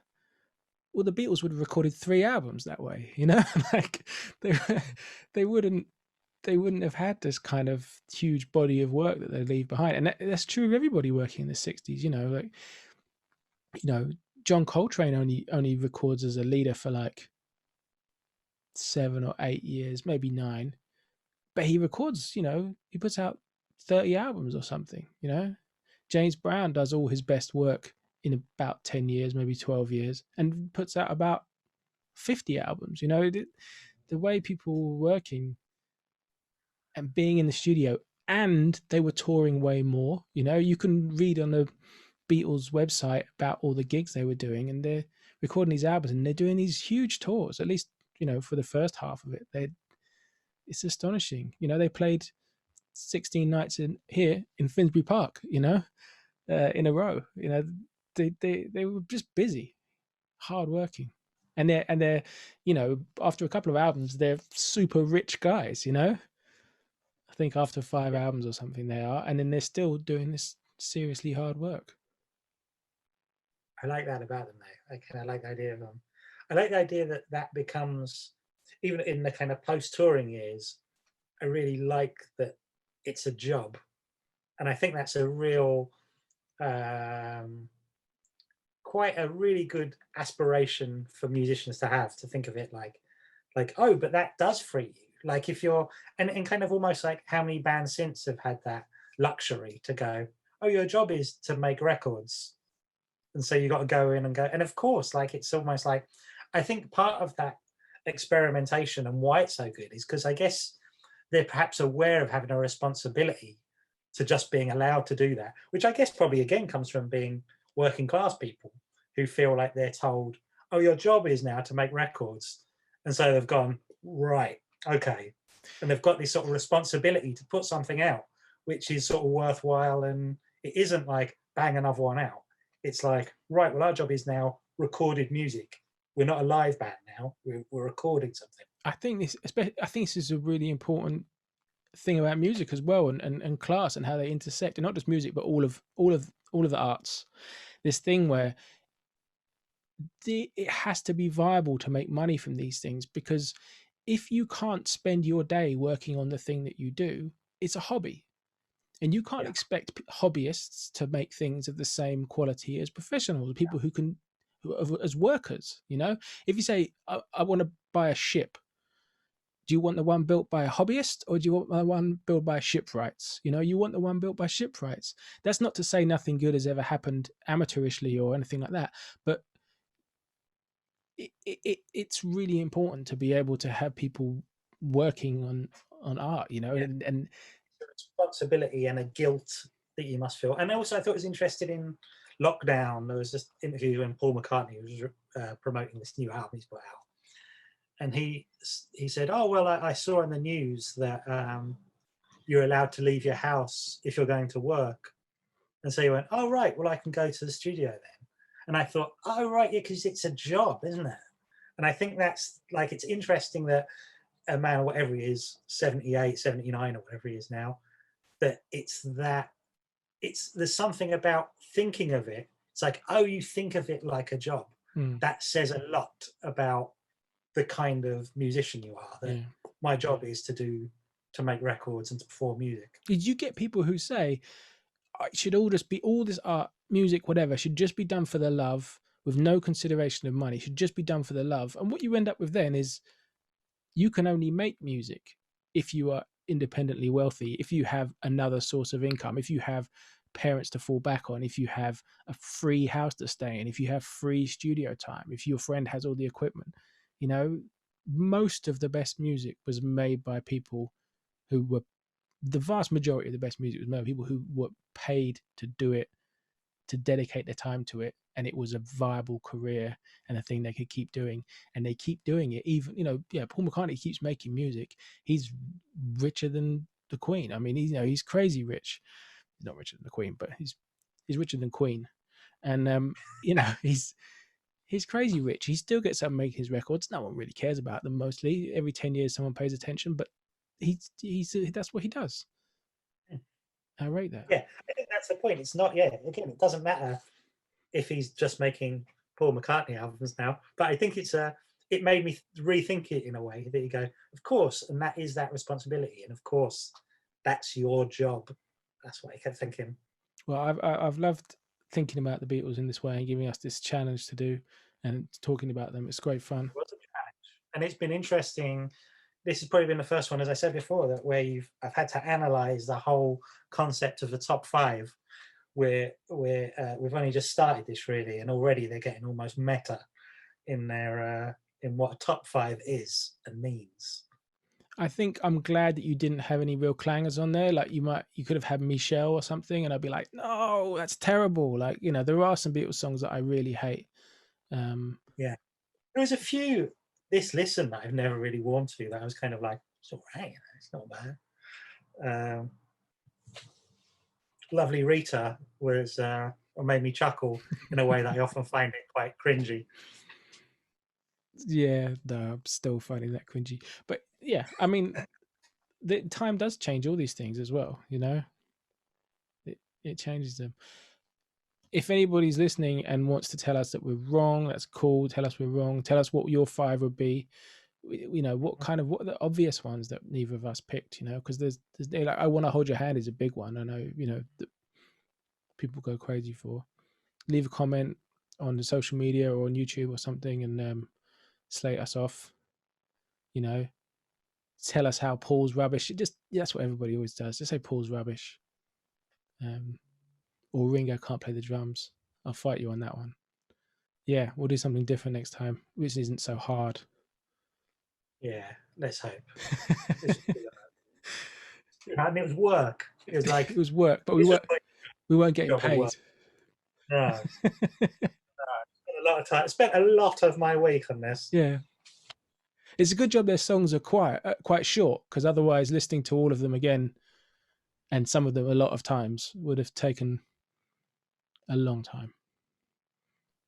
Well, the Beatles would have recorded 3 albums that way, you know, like they they wouldn't they wouldn't have had this kind of huge body of work that they leave behind, and that's true of everybody working in the '60s. You know, like John Coltrane only records as a leader for like 7 or 8 years, maybe 9, but he records. He puts out 30 albums or something. James Brown does all his best work in about 10 years, maybe 12 years, and puts out about 50 albums. The way people were working and being in the studio, and they were touring way more. You can read on the Beatles website about all the gigs they were doing, and they're recording these albums and they're doing these huge tours, at least, for the first half of it. It's astonishing. They played 16 nights in Finsbury Park, in a row. They were just busy, hardworking. And they're after a couple of albums, they're super rich guys. I think after 5 albums or something they are, and then they're still doing this seriously hard work. I like that about them, though. I like the idea of them. I like the idea that becomes, even in the kind of post-touring years, I really like that it's a job. And I think that's a real, quite a really good aspiration for musicians to have, to think of it like, oh, but that does free you. Like if you're, and kind of almost like how many bands since have had that luxury to go, oh, your job is to make records, and so you got to go in and go. And of course, like it's almost like, I think part of that experimentation and why it's so good is because I guess they're perhaps aware of having a responsibility to just being allowed to do that, which I guess probably again comes from being working class people who feel like they're told, oh, your job is now to make records. And so they've gone, right, okay. And they've got this sort of responsibility to put something out, which is sort of worthwhile. And it isn't like bang another one out. It's like, right, well, our job is now recorded music. We're not a live band now. We're recording something. I think this is a really important thing about music as well, and class and how they intersect, and not just music, but all of the arts. This thing where it has to be viable to make money from these things, because if you can't spend your day working on the thing that you do, it's a hobby. And you can't Yeah. expect hobbyists to make things of the same quality as professionals, people who can, as workers. If you say, I want to buy a ship, do you want the one built by a hobbyist, or do you want the one built by shipwrights? You want the one built by shipwrights. That's not to say nothing good has ever happened amateurishly or anything like that, but it's really important to be able to have people working on art, you know, Yeah. and A responsibility and a guilt that you must feel. And also, I thought it was interested in lockdown. There was this interview when Paul McCartney was promoting this new album he's put out, and he said, "Oh well, I saw in the news that you're allowed to leave your house if you're going to work." And so he went, "Oh right, well I can go to the studio then." And I thought, "Oh right, yeah, because it's a job, isn't it?" And I think that's like, it's interesting that a man, whatever he is, 78, 79, or whatever he is now, that there's something about thinking of it. It's like, oh, you think of it like a job. mm, That says a lot about the kind of musician you are. That yeah. my job is to make records and to perform music. Did you get people who say it should all just be, all this art, music, whatever, should just be done for the love with no consideration of money, should just be done for the love? And what you end up with then is you can only make music if you are independently wealthy, if you have another source of income, if you have parents to fall back on, if you have a free house to stay in, if you have free studio time, if your friend has all the equipment. You know, most of the best music was made by people who were, the vast majority of the best music was made by people who were paid to do it, to dedicate their time to it, and it was a viable career and a thing they could keep doing, and they keep doing it. Even, you know, yeah, Paul McCartney keeps making music. He's richer than the Queen. I mean, he's, you know, he's crazy rich. He's not richer than the Queen, but he's richer than Queen. And you know, he's crazy rich. He still gets up and making his records. No one really cares about them mostly. Every 10 years someone pays attention, but he's that's what he does. I rate that. Yeah, I think that's the point. It's not, yeah, again, it doesn't matter if he's just making Paul McCartney albums now, but I think it made me rethink it in a way that you go, of course, and that is that responsibility, and of course, that's your job. That's what I kept thinking. Well, I've loved thinking about the Beatles in this way and giving us this challenge to do and talking about them. It's great fun. It was a challenge, and it's been interesting. This has probably been the first one, as I said before, that where I've had to analyze the whole concept of the top five. We've only just started this really, and already they're getting almost meta in their in what a top five is and means. I think I'm glad that you didn't have any real clangers on there. Like you could have had Michelle or something, and I'd be like, no, that's terrible. Like, you know, there are some Beatles songs that I really hate. Yeah, there was a few this listen that I've never really warmed to. That I was kind of like, it's all right, it's not bad. Lovely Rita was made me chuckle in a way that I often find it quite cringy. Yeah, no, I'm still finding that cringy. But yeah, I mean, the time does change all these things as well, you know? It changes them. If anybody's listening and wants to tell us that we're wrong, that's cool. Tell us we're wrong. Tell us what your five would be. You know, what are the obvious ones that neither of us picked, you know? Because there's like, I Want to Hold Your Hand is a big one. I know, you know, that people go crazy for. Leave a comment on the social media or on YouTube or something and slate us off, you know. Tell us how Paul's rubbish. That's what everybody always does. Just say Paul's rubbish. Or Ringo can't play the drums. I'll fight you on that one. Yeah, we'll do something different next time, which isn't so hard. Yeah, let's hope. And it was work. It was like it was work, but we weren't getting paid. No. Spent a lot of time. Spent a lot of my week on this. Yeah, it's a good job their songs are quite short, because otherwise listening to all of them again, and some of them a lot of times, would have taken a long time.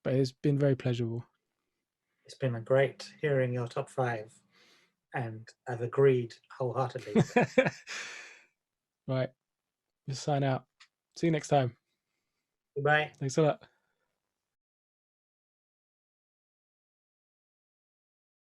But it's been very pleasurable. It's been a great hearing your top five, and I've agreed wholeheartedly. Right, we'll sign out. See you next time. Goodbye. Thanks a lot.